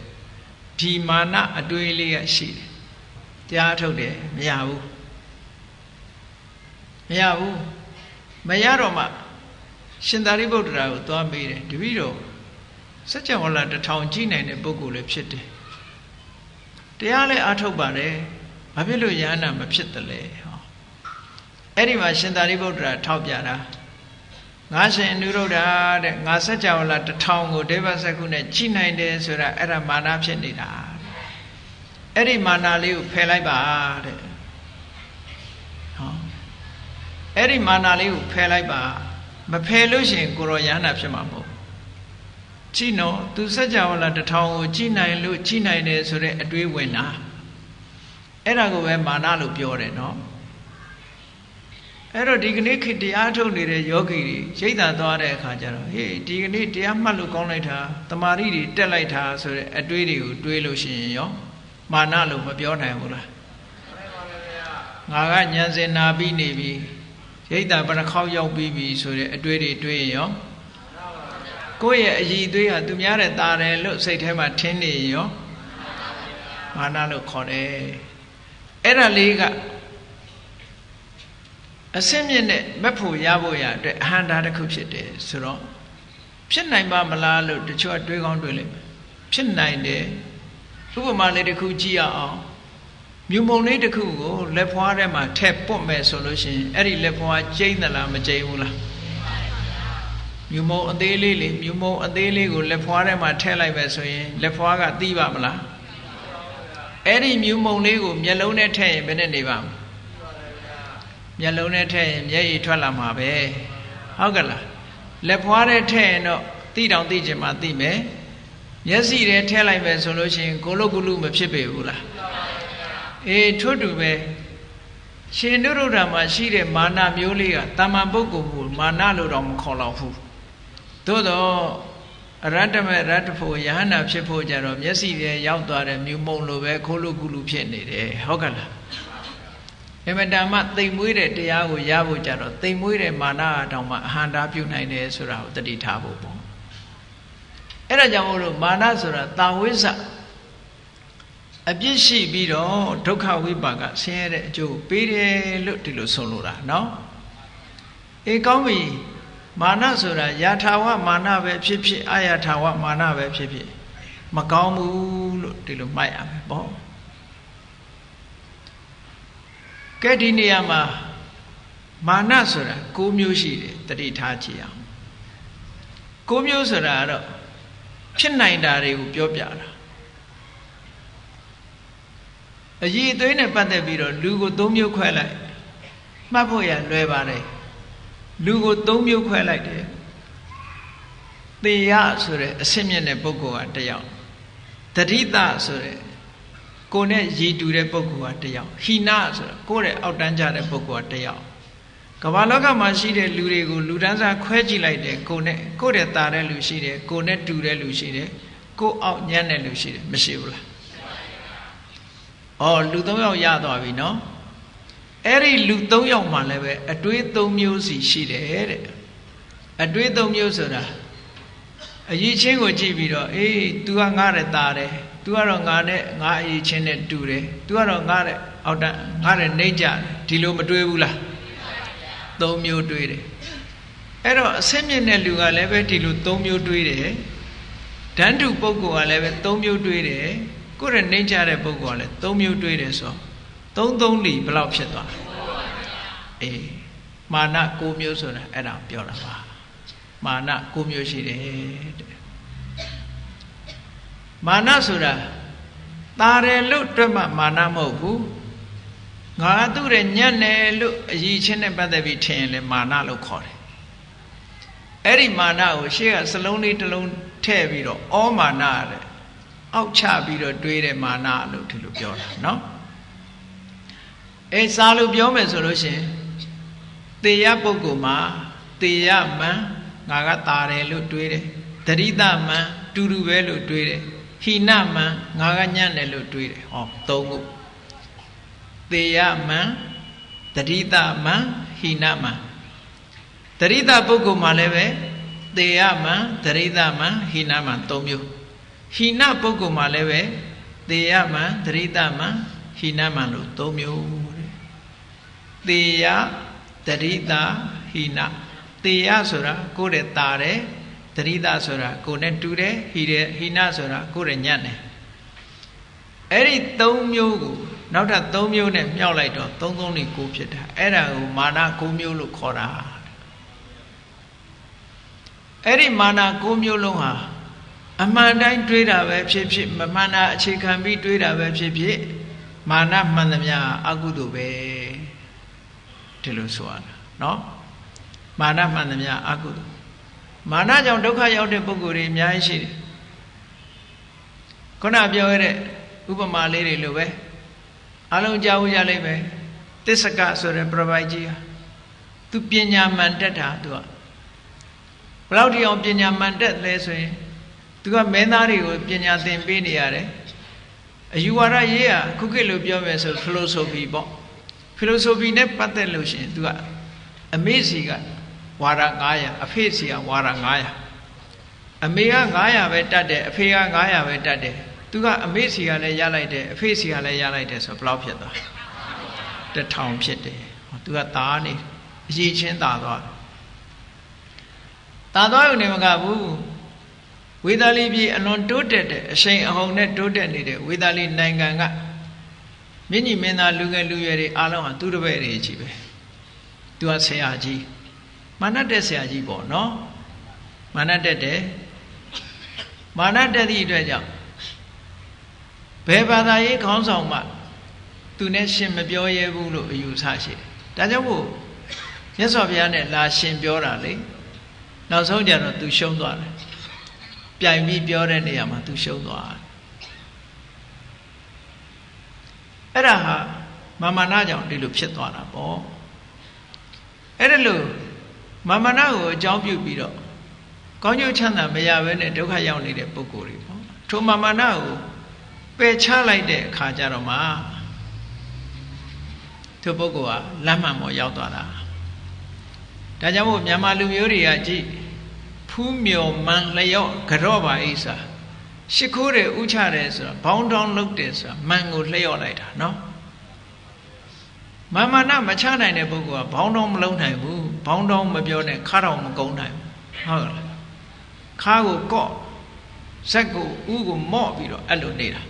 ဒီမာနအတွေးလေးရရှိတယ်တရားထုတ်တယ်မရဘူးမရတော့မှရှင်သာရိပုတ္တရာကိုသွားမေးတယ်တပည့်တော်စัจ java လာတစ်ထောင်ကြည့်နိုင်တဲ့ပုဂ္ဂိုလ်လည်းဖြစ်တယ်တရားလည်းအားထုတ်ပါတယ်ဘာဖြစ်လို့ယန္နာမဖြစ်တယ်လဲဟောအဲ့ဒီမှာရှင်သာရိပုတ္တရာထောက်ပြတာငါရှင်အနုရုဒ္ဓတဲ့ငါစัจ java လာတစ်ထောင်ကိုဒိဗ္ဗစက္ခုနဲ့ကြည့်နိုင်တယ်ဆိုတာအဲ့ဒါမာနဖြစ်နေတာအဲ့ဒီမာနလေးကိုဖယ်လိုက်ပါတဲ့ဟောအဲ့ဒီမာနလေးကိုဖယ်လိုက်ပါမဖယ်လို့ရှိရင်ကိုရောယန္နာဖြစ်မှာမဟုတ်ကြည့်နော်သူစัจ java လာတစ်ထောင်ကိုကြည့်နိုင်လို့ကြည့်နိုင်တယ်ဆိုတဲ့အတွေးဝင်တာအဲ့ဒါကိုပဲမာနလို့ပြောတယ်နော် အဲ့တော့ဒီကနေ့ခေတ်တရားထုတ်နေတဲ့ယောဂီတွေရိတ်တာသွားတဲ့အခါကျတော့ဟေးဒီကနေ့တရားမှတ်လို့ကောင်းလိုက်တာတမာရီတွေတက်လိုက်တာဆိုတဲ့အတွေးတွေကိုတွေးလို့ရှိရင်ရောမာနလို့မပြောနိုင်ဘူးလားငါကဉာဏ်စင်နာပြီးနေပြီရိတ်တာဘယ်နှခေါက်ရောက်ပြီးပြီဆိုတဲ့အတွေးတွေတွေးရင်ရောကိုယ့်ရဲ့အည်သွေးဟာသူများတဲ့တာတယ်လို့စိတ်ထဲမှာထင်နေရောမာနလို့ခေါ်တယ်အဲ့ဒါလေးကအစင်းမြင့်နဲ့မက်ဖို့ရဖို့ရအတွက်အဟန္တာတစ်ခုဖြစ်တယ်ဆိုတော့ဖြစ်နိုင်ပါမလားလို့တချို့တွေးကောင်းတွေးလိုက်ဖြစ်နိုင်တယ်ဥပမာလေးတစ်ခုကြည့်ရအောင်မြူမုံလေးတစ်ခုကိုလက်ဖွားထဲမှာထည့်ပွတ်မယ်ဆိုလို့ရှိရင်အဲ့ဒီလက်ဖွားကျိန်းသလားမကျိန်းဘူးလားမြူမုံအသေးလေးလေမြူမုံအသေးလေးကိုလက်ဖွားထဲမှာထည့်လိုက်ပဲဆိုရင်လက်ဖွားကသိပါမလားအဲ့ဒီမြူမုံလေးကိုမျက်လုံးနဲ့ထည့်ရင်ဘယ်နဲ့နေပါမလဲမျက်လုံးနဲ့ထည့်ရင်မျက်ရည်ထွက်လာမှာပဲဟုတ်ကလားလက်ဖွားထဲထည့်ရင်တော့သိတောင်သိချင်မှသိမယ်မျက်စိထဲထည့်လိုက်မယ်ဆိုလို့ရှိရင်ကိုလုတ်ကုလုမဖြစ်ပေဘူးလားအေးထို့တူပဲရှင်နုရုဒ္ဓမှာရှိတဲ့မာနမျိုးလေးကတာမန်ပုဂ္ဂိုလ်ကိုမာနလို့တော့မခေါ်တော့ဘူးသို့တော့အရတ္တမေရတ္တဖို့ယဟန္တာဖြစ်ဖို့ကြတော့မျက်စိထဲရောက်သွားတဲ့မြူမုံလိုပဲခိုးလုတ်ကုလုဖြစ်နေတယ်ဟုတ်ကလားအမတန်မှသိမ်မွေးတဲ့တရားကိုရဖို့ကြတော့သိမ်မွေးတဲ့မာနတောင်မှအဟန္တာပြုနိုင်တယ်ဆိုတာကိုတတိထားဖို့ပေါ့အဲ့ဒါကြောင့်မို့လို့မာနဆိုတာတာဝိဇ္ဇအပြစ်ရှိပြီးတော့ဒုက္ခဝိပါကဆင်းရဲတဲ့အကျိုးပေးတယ်လို့ဒီလိုဆိုလိုတာနော်အေးကောင်းပြီမာနဆိုတာယာထာဝမာနပဲဖြစ်ဖြစ်အာယာထာဝမာနပဲဖြစ်ဖြစ်မကောင်းဘူးလို့ဒီလိုမှတ်ရမယ်ပေါ့ကဲဒီနေရာမှာမာနဆိုတာ၉မျိုးရှိတယ်တတိထားကြည့်အောင်၉မျိုးဆိုတာကတော့ဖြစ်နိုင်တာတွေကိုပြောပြတာအည်အသွေးနဲ့ပတ်သက်ပြီးတော့လူကို၃မျိုးခွဲလိုက်မှတ်ဖို့ရလွယ်ပါတယ်လူကို၃မျိုးခွဲလိုက်တယ်သေယဆိုတဲ့အစစ်မြင့်တဲ့ပုဂ္ဂိုလ်ကတစ်ယောက်တတိတဆိုတဲ့ကိုယ်နဲ့ရည်တူတဲ့ပုဂ္ဂိုလ်ကတစ်ယောက်ဟိနဆိုတော့ကိုယ်ရဲ့အောက်တန်းကျတဲ့ပုဂ္ဂိုလ်ကတစ်ယောက်ကမ္ဘာလောကမှာရှိတဲ့လူတွေကိုလူတန်းစားခွဲကြည့်လိုက်တယ်ကိုယ်နဲ့တာတဲ့လူရှိတယ်ကိုယ်နဲ့တူတဲ့လူရှိတယ်ကိုယ်အောက်ညံ့တဲ့လူရှိတယ်မရှိဘူးလားအော်လူ၃ယောက်ရသွားပြီနော်အဲ့ဒီလူ၃ယောက်မှလည်းပဲအတွေး၃မျိုးစီရှိတယ်တဲ့အတွေး၃မျိုးဆိုတာအရေးချင်းကိုကြည့်ပြီးတော့အေး तू ကငါတဲ့တာတယ် तू ကတော့ငါနဲ့ငါအရေးချင်းနဲ့တူတယ် तू ကတော့ငါတဲ့အောက်တန်းငါတဲ့နှိမ့်ကြတယ်ဒီလိုမတွေးဘူးလား၃မျိုးတွေးတယ်အဲ့တော့အစင်းမြင့်တဲ့လူကလည်းပဲဒီလို၃မျိုးတွေးတယ်ဓာန်တုပုဂ္ဂိုလ်ကလည်းပဲ၃မျိုးတွေးတယ်ကိုယ်ရဲ့နှိမ့်ကြတဲ့ပုဂ္ဂိုလ်ကလည်း၃မျိုးတွေးတယ်ဆိုတော့၃လီဘယ်လောက်ဖြစ်သွားအေးမာန၉မျိုးဆိုတာအဲ့ဒါပြောတာပါမာန၉မျိုးရှိတယ်တဲ့မာနဆိုတာတာတယ်လို့တွက်မှမာနမဟုတ်ဘူးငါသူ့ရဲ့ညံ့တယ်လို့အည်ချင်းနဲ့ပတ်သက်ပြီးထင်ရင်လည်းမာနလို့ခေါ်တယ်အဲ့ဒီမာနကိုရှေ့ကစလုံးလေးတစ်လုံးထည့်ပြီးတော့ဩမာနတဲ့အောက်ချပြီးတော့တွေးတဲ့မာနလို့ဒီလိုပြောတာနော်အဲစာလို့ပြောမယ်ဆိုလို့ရှင်သေယပုဂ္ဂိုလ်မှာသေယမံငါကတာတယ်လို့တွေးတယ်တရိသမံတူတူပဲလို့တွေးတယ်ဟိနမံငါကညံ့တယ်လို့တွေးတယ်ဟော၃ခုသေယမံတရိသမံဟိနမံတရိတပုဂ္ဂိုလ်မှာလည်းပဲသေယမံတရိသမံဟိနမံ၃မျိုးဟိနပုဂ္ဂိုလ်မှာလည်းပဲသေယမံတရိသမံဟိနမံလို့၃မျိုးတဲ့သေယတရိတဟိနသေယဆိုတာကိုယ်နဲ့တာတယ်တရိတဆိုတာကိုယ်နဲ့တူတယ်ဟိနဆိုတာကိုယ်နဲ့ညံ့တယ်အဲ့ဒီ၃မျိုးကိုနောက်ထပ်၃မျိုးနဲ့မြောက်လိုက်တော့၃လီ9ဖြစ်တာအဲ့ဒါကိုမာန9မျိုးလို့ခေါ်တာအဲ့ဒီမာန9မျိုးလုံးဟာအမှန်တိုင်းတွေးတာပဲဖြစ်ဖြစ်မမှန်တာအခြေခံပြီးတွေးတာပဲဖြစ်ဖြစ်မာနမှန်သမျှအကုသိုလ်ပဲဒီလိုဆိုရတာနော်မာနမှန်သမျှအကုသိုလ်မာနကြောင့်ဒုက္ခရောက်တဲ့ပုဂ္ဂိုလ်တွေအများကြီးရှိတယ်ခုနပြောရတဲ့ဥပမာလေးတွေလိုပဲအလုံးကြားဦးကြလိမ့်မယ်သစ္စကဆိုတဲ့ပြပိုက်ကြီးဟာ သူပညာမှန်တက်တာသူကဘယ်လောက်ထိအောင်ပညာမှန်တက်လဲဆိုရင်သူကမင်းသားတွေကိုပညာသင်ပေးနေရတယ်အယူဝါဒရေးอ่ะခုခေတ်လိုပြောမယ်ဆို philosophy ပေါ့ philosophy နဲ့ပတ်သက်လို့ရှိရင်သူကအမေစီကဝါဒ900အဖေစီကဝါဒ900အမေက900ပဲတတ်တယ်အဖေက900ပဲတတ်တယ်သူကအမေစီကလည်းရလိုက်တယ်အဖေစီကလည်းရလိုက်တယ်ဆိုဘယ်လောက်ဖြစ်သွား1000ဖြစ်တယ်သူကသားနေအရေးချင်းသားသွားရုံနဲ့မကဘူးဝေသာလီပြည်အလွန်တိုးတက်တဲ့အရှိန်အဟုန်နဲ့တိုးတက်နေတဲ့ဝေသာလီနိုင်ငံကမြင့်ကြီးမင်းသားလူငယ်လူရွယ်တွေအားလုံးဟာသူတပည့်တွေကြီးပဲသူကဆရာကြီးမာနတက်ဆရာကြီးပေါ့နော်မာနတက်တယ်မာနတက်သည့်အတွက်ကြောင့်ဘယ်ဘာသာရေးခေါင်းဆောင်မှသူနဲ့ရှင်မပြောရဲဘူးလို့အယူဆရှိတယ်ဒါကြောင့်မို့မြတ်စွာဘုရားနဲ့လာရှင်ပြောတာလေနောက်ဆုံးကြတော့သူရှုံးသွားတယ်ပြိုင်ပြီးပြောတဲ့နေရာမှာသူရှုံးသွားတယ်အဲ့ဒါဟာမာနကြောင့်ဒီလိုဖြစ်သွားတာပေါ့အဲ့ဒါလို့မာနကိုအကြောင်းပြုပြီးတော့ကောင်းကျိုးချမ်းသာမရဘဲနဲ့ဒုက္ခရောက်နေတဲ့ပုဂ္ဂိုလ်တွေပေါ့ထိုမာနကိုပယ်ချလိုက်တဲ့အခါကျတော့မှသူပုဂ္ဂိုလ်ကလမ်းမှန်ပေါ်ရောက်သွားတာဒါကြောင့်မို့မြန်မာလူမျိုးတွေကကြည့်ဖူးမြော်မှန်လျော့ကြော့ပါအိစာရှ िख ိုးတယ်ဥချတယ်ဆိုတာဘောင်းတောင်းလုပ်တယ်ဆိုတာမှန်ကိုလျော့လိုက်တာနော်မာနမချနိုင်တဲ့ပုဂ္ဂိုလ်ကဘောင်းတောင်းမလုံးနိုင်ဘူးဘောင်းတောင်းမပြောနဲ့ခါတော်မကုန်းနိုင်ဘူးဟုတ်လားခါကိုကော့ဇက်ကိုဥကိုမော့ပြီးတော့အဲ့လိုနေတာ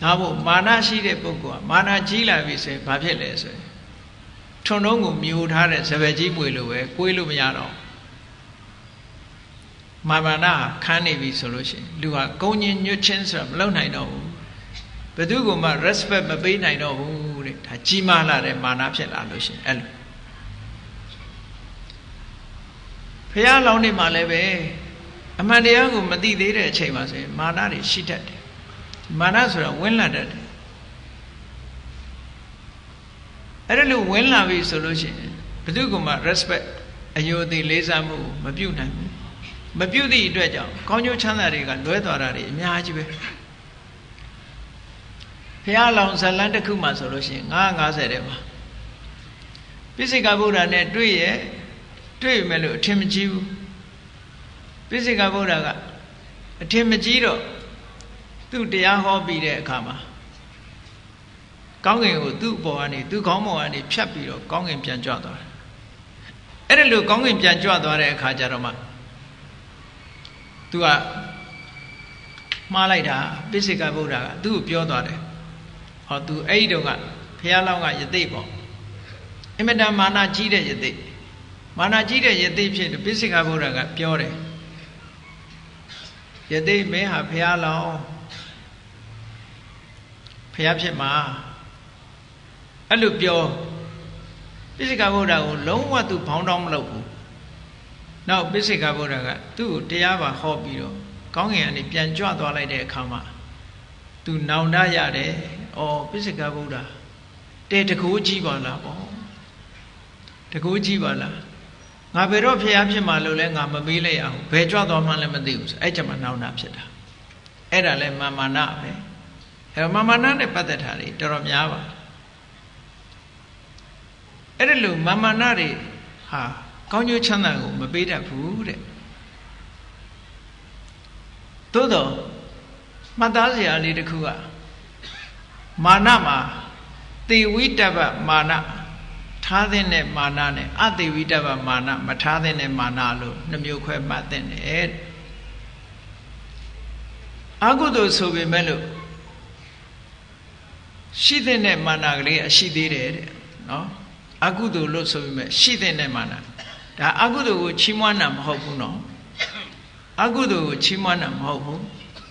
ဒါမို့မာနရှိတဲ့ပုဂ္ဂိုလ်ကမာနကြီးလာပြီဆိုရင်ဘာဖြစ်လဲဆိုရင်ထွန်းတုံးကိုမြူထားတဲ့စပယ်ကြီးပွေလို့ပဲကိုွေးလို့မရတော့မာနခန်းနေပြီဆိုလို့ရှိရင်လူဟာဂုံညင်ညွတ်ချင်းဆိုတာမလုပ်နိုင်တော့ဘူးဘယ်သူကမှ respect မပေးနိုင်တော့ဘူးတဲ့ဒါကြီးမားလာတဲ့မာနဖြစ်လာလို့ရှိရင်အဲ့လိုဖះလောင်းနေမှာလည်းပဲအမှန်တရားကိုမသိသေးတဲ့အချိန်မှာဆိုရင်မာနတွေရှိတတ်တယ်မာနဆိုတာဝင်လာတတ်တယ်အဲ့ဒါလို့ဝင်လာပြီဆိုလို့ရှိရင်ဘယ်သူကမှ respect အယုအသေးလေးစားမှုမပြုတ်နိုင်ဘူးမပြုတ်သည့်အတွက်ကြောင့်ကောင်းကျိုးချမ်းသာတွေကလွဲသွားတာတွေအများကြီးပဲဖះလောင်ဇလန်းတစ်ခုမှဆိုလို့ရှိရင်950တဲ့မှာပိစိကဗုဒ္ဓနဲ့တွေ့မယ်လို့အထင်မကြီးဘူးပိစိကဗုဒ္ဓကအထင်မကြီးတော့သူ့တရားဟောပြီးတဲ့အခါမှာကောင်းကင်ကိုသူ့ဘော်ကနေသူ့ခေါင်းပေါ်ကနေဖြတ်ပြီးတော့ကောင်းကင်ပြန်ကြွသွားတယ်အဲ့ဒါလို့ကောင်းကင်ပြန်ကြွသွားတဲ့အခါကျတော့မှသူကမှားလိုက်တာပိစိကဗုဒ္ဓကသူ့ကိုပြောသွားတယ်ဟောသူအဲ့ဒီတုန်းကဘုရားလောင်းကယသိပေါ့အင်မတန်မာနကြီးတဲ့ယသိမာနကြီးတဲ့ယသိဖြစ်တယ်ပိစိကဗုဒ္ဓကပြောတယ်ယသိမင်းဟာဘုရားလောင်းဘုရားဖြစ်မှာအဲ့လိုပြောပိစိကဗုဒ္ဓကိုလုံးဝသူဘောင်းတောင်းမလုပ်ဘူးနောက်ပိစိကဗုဒ္ဓကသူ့ကိုတရားပါဟောပြီးတော့ကောင်းကင်ကနေပြန်ကြွသွားလိုက်တဲ့အခါမှာသူနောင်တရတယ်။အော်ပိစိကဗုဒ္ဓတဲတကူကြီးပါလားပေါ့။တကူကြီးပါလား။ငါဘယ်တော့ဖျားဖြစ်မှလို့လဲငါမမေးလိုက်အောင်ဘယ်ကြွသွားမှလည်းမသိဘူးဆိုအဲ့ချက်မှနောင်တဖြစ်တာ။အဲ့ဒါလဲမာနပဲ။အဲ့မာနနဲ့ပတ်သက်တာတွေတော်တော်များပါ။အဲ့ဒါလို့မာနတွေဟာကောင်းကျိုးချမ်းသာကိုမပေးတတ်ဘူးတဲ့သို့တော့မှတ်သားစရာလေးတစ်ခုကမာနမှာသေဝိတ္တပမာနထားတဲ့မာနနဲ့အသေဝိတ္တပမာနမထားတဲ့မာနလို့နှမျိုးခွဲမှတ်တဲ့အာဟုသို့ဆိုပေမဲ့လို့ရှိတဲ့မာနကလေးအရှိသေးတယ်တဲ့နော်အာဟုသို့လို့ဆိုပေမဲ့ရှိတဲ့မာနဒါအကုသိုလ်ကိုချီးမွမ်းတာမဟုတ်ဘူးနော်အကုသိုလ်ကိုချီးမွမ်းတာမဟုတ်ဘူး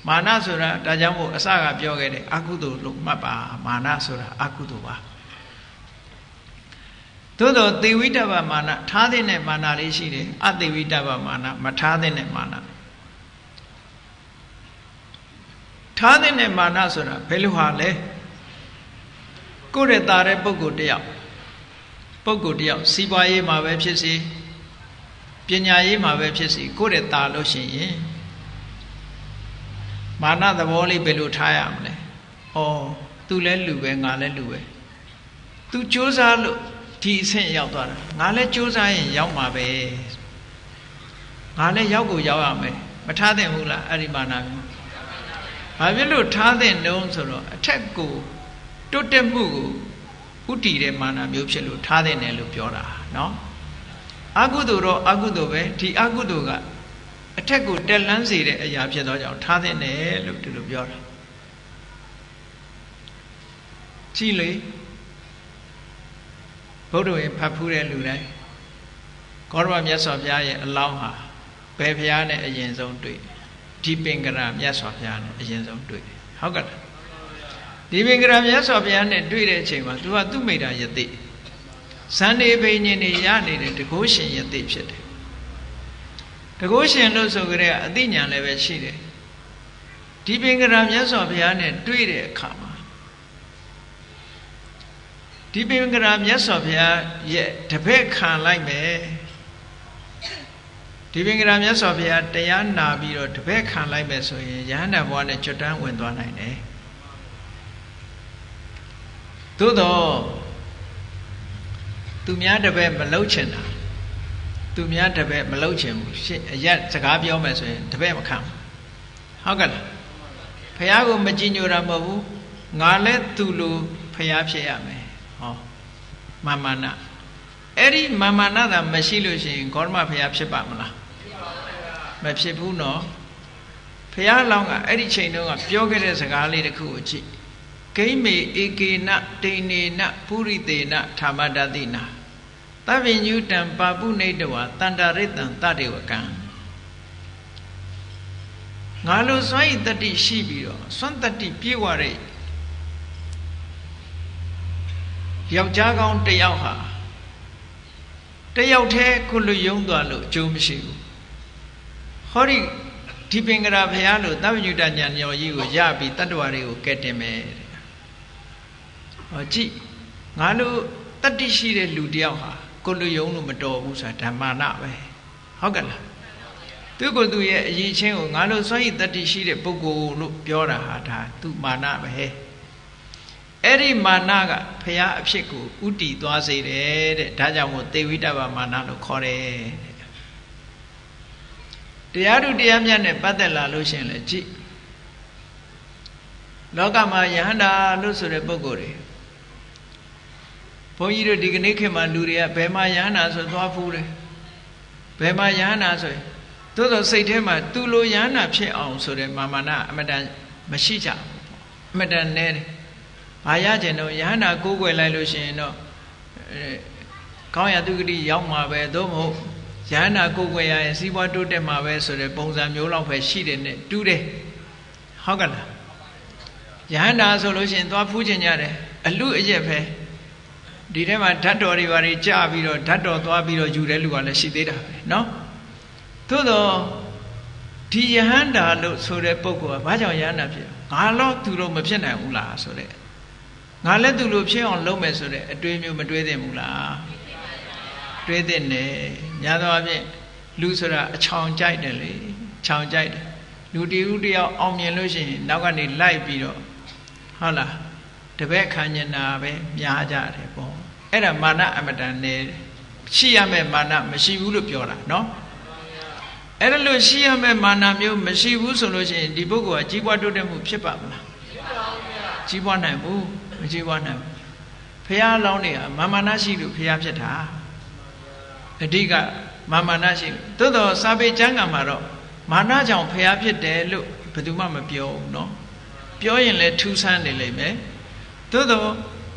မာနဆိုတာဒါကြောင့်မို့အစကပြောခဲ့တယ်အကုသိုလ်လို့မှတ်ပါမာနဆိုတာအကုသိုလ်ပါသို့တော့သေဝိတ္တပမာနထားတဲ့မာနလေးရှိတယ်အသေဝိတ္တပမာနမထားတဲ့မာနထားတဲ့မာနဆိုတာဘယ်လိုဟာလဲကိုယ့်ရဲ့တာတဲ့ပုဂ္ဂိုလ်တယောက် ပုဂ္ဂိုလ်တယောက်စီးပွားရေးမှာပဲဖြစ်စေပညာရေးမှာပဲဖြစ်စေကိုယ့်ရဲ့တာလို့ရှိရင်မာနသဘောလေးဘယ်လိုထားရမလဲ။ဩသူလဲလူပဲငါလဲလူပဲ။ तू စ조사လို့ဒီအဆင့်ရောက်သွားတာငါလဲစ조사ရင်ရောက်မှာပဲ။ငါလဲရောက်ကိုရောက်ရမယ်မထားသင့်ဘူးလားအဲ့ဒီမာနမျိုး။ဘာဖြစ်လို့ထားသင့်တုံးဆိုတော့အထက်ကိုတွတ်တက်မှုကိုဥတည်တဲ့မာနမျိုးဖြစ်လို့ထားသင့်တယ်လို့ပြောတာနော်။အကုသိုလ်တော့အကုသိုလ်ပဲဒီအကုသိုလ်ကအထက်ကိုတက်လန်းစေတဲ့အရာဖြစ်သောကြောင့်ထားသင့်တယ်လို့ဒီလိုပြောတာကြည့်လေဘုရားဝင်ဖတ်ဖူးတဲ့လူတိုင်းဂေါရမမြတ်စွာဘုရားရဲ့အလောင်းဟာဘယ်ဘုရားနဲ့အရင်ဆုံးတွေ့ဒီပင်ကရာမြတ်စွာဘုရားနဲ့အရင်ဆုံးတွေ့ဟုတ်ကဲ့ဒီပင်ကရာမြတ်စွာဘုရားနဲ့တွေ့တဲ့အချိန်မှာသူကသူ့မိတာယတိဇန်နေဘိညာဉ်နေရနေတဲ့တကုရှင်ယတိဖြစ်တယ်တကုရှင်လို့ဆိုကြတဲ့အသိဉာဏ်လည်းပဲရှိတယ်ဒီပင်ကရာမြတ်စွာဘုရားနဲ့တွေ့တဲ့အခါမှာဒီပင်ကရာမြတ်စွာဘုရားရဲ့တပည့်ခံလိုက်မယ်ဒီပင်ကရာမြတ်စွာဘုရားတရားနာပြီးတော့တပည့်ခံလိုက်မယ်ဆိုရင်ယဟန္တာဘဝနဲ့ကျွတ်တန်းဝင်သွားနိုင်တယ်သို့တော့သူများတပည့်မလုပ်ချင်တာသူများတပည့်မလုပ်ချင်ဘူးရှင်းအရက်စကားပြောမယ်ဆိုရင်တပည့်မခံဟုတ်ကဲ့လားဘုရားကိုမကြည်ညိုတာမဟုတ်ဘူးငါလည်းသူလိုဘုရားဖြစ်ရမယ်ဟောမာမနာအဲ့ဒီမာမနာသာမရှိလို့ရှိရင်ဂေါရမဘုရားဖြစ်ပါမလားမဖြစ်ဘူးနော်ဘုရားလောင်းကအဲ့ဒီချိန်တုန်းကပြောခဲ့တဲ့စကားလေးတစ်ခုကိုကြည့်ဂိမေဧကေနတိန်နေနပုရိသေနထာမတတိနာသဗ္ဗညုတံပါပုနေတဝတန္တရိတံတတေဝကံငါလိုစွမ်းဤတတိရှိပြီးတော့စွမ်းတတိပြေဝတဲ့ယောက်ျားကောင်းတစ်ယောက်ဟာတစ်ယောက်တည်းကိုလူယုံသွားလို့အကျိုးမရှိဘူးဟောဒီပင်ကရာဘုရားလို့သဗ္ဗညုတဉာဏ်တော်ကြီးကိုရပြီးတတ္တဝါတွေကိုကဲတင်မယ်တဲ့ဟောကြည့်ငါလိုတတ္တိရှိတဲ့လူတစ်ယောက်ဟာကိုလူယုံလို့မတော်ဘူးဆိုတာဓမ္မနာပဲဟုတ်ကဲ့လားသူကိုယ်သူရဲ့အရေးချင်းကိုငါလိုစွန့်ရည်တတ္တိရှိတဲ့ပုဂ္ဂိုလ်လို့ပြောတာဟာဒါသူမာနပဲအဲ့ဒီမာနကဘုရားအဖြစ်ကိုဥတည်သွားစေတယ်တဲ့ဒါကြောင့်မို့သေဝိတ္တဗမာနလို့ခေါ်တယ်တရားသူတရားမြတ်နဲ့ပတ်သက်လာလို့ရှင်လေကြည့်လောကမှာယဟန္တာလို့ဆိုတဲ့ပုဂ္ဂိုလ်တွေဘုန်းကြီးတို့ဒီကနေ့ခေတ်မှာလူတွေကဘယ်မှာယဟန္တာဆိုသွားဖူးတယ်ဘယ်မှာယဟန္တာဆိုရင်သို့သောစိတ်ထဲမှာသူလိုယဟန္တာဖြစ်အောင်ဆိုတဲ့မာမနာအမတန်မရှိကြဘူးအမတန်နဲတယ်ဘာရကျင်တော့ယဟန္တာကိုးကွယ်လိုက်လို့ရှိရင်တော့ကောင်းရသူဂတိရောက်မှာပဲသို့မဟုတ်ယဟန္တာကိုးကွယ်ရရင်စီးပွားတိုးတက်မှာပဲဆိုတဲ့ပုံစံမျိုးလောက်ပဲရှိတယ်နဲ့တူးတယ်ဟုတ်ကဲ့လားယဟန္တာဆိုလို့ရှိရင်သွားဖူးကျင်ကြတယ်အလူအရက်ပဲဒီထဲမှာဓာတ်တော်တွေဘာတွေကြာပြီးတော့ဓာတ်တော်သွားပြီးတော့ယူတဲ့လူကလည်းရှိသေးတာပဲเนาะသို့တော့ဒီယဟန္တာလို့ဆိုတဲ့ပုဂ္ဂိုလ်ကဘာကြောင့်ယဟန္တာဖြစ်ငါတော့သူလို့မဖြစ်နိုင်ဘူးလားဆိုတဲ့ငါလည်းသူလို့ဖြစ်အောင်လုပ်မယ်ဆိုတဲ့အတွေးမျိုးမတွေးသင့်ဘူးလားတွေးသင့်တယ်များသောအားဖြင့်လူဆိုတာအချောင်ကြိုက်တယ်လေချောင်ကြိုက်တယ်လူတယောက်တယောက်အောင်မြင်လို့ရှိရင်နောက်ကနေလိုက်ပြီးတော့ဟုတ်လားတပည့်ခံကျင်တာပဲများကြတယ်ပေါ့အဲ့ဒါမာနအမတန်နဲ့ရှိရမယ့်မာနမရှိဘူးလို့ပြောတာเนาะအဲ့ဒါလို့ရှိရမယ့်မာနမျိုးမရှိဘူးဆိုလို့ရှိရင်ဒီပုဂ္ဂိုလ်ကကြီးပွားတိုးတက်မှုဖြစ်ပါမလားကြီးပွားနိုင်ဘူးမကြီးပွားနိုင်ဘူးဖះလောင်းနေတာမာနရှိလို့ဖះဖြစ်တာအဓိကမာနရှိသို့တော့စာပေကျမ်းဂန်မှာတော့မာနကြောင့်ဖះဖြစ်တယ်လို့ဘယ်သူမှမပြောဘူးเนาะပြောရင်လည်းထူးဆန်းနေလိမ့်မယ်သို့တော့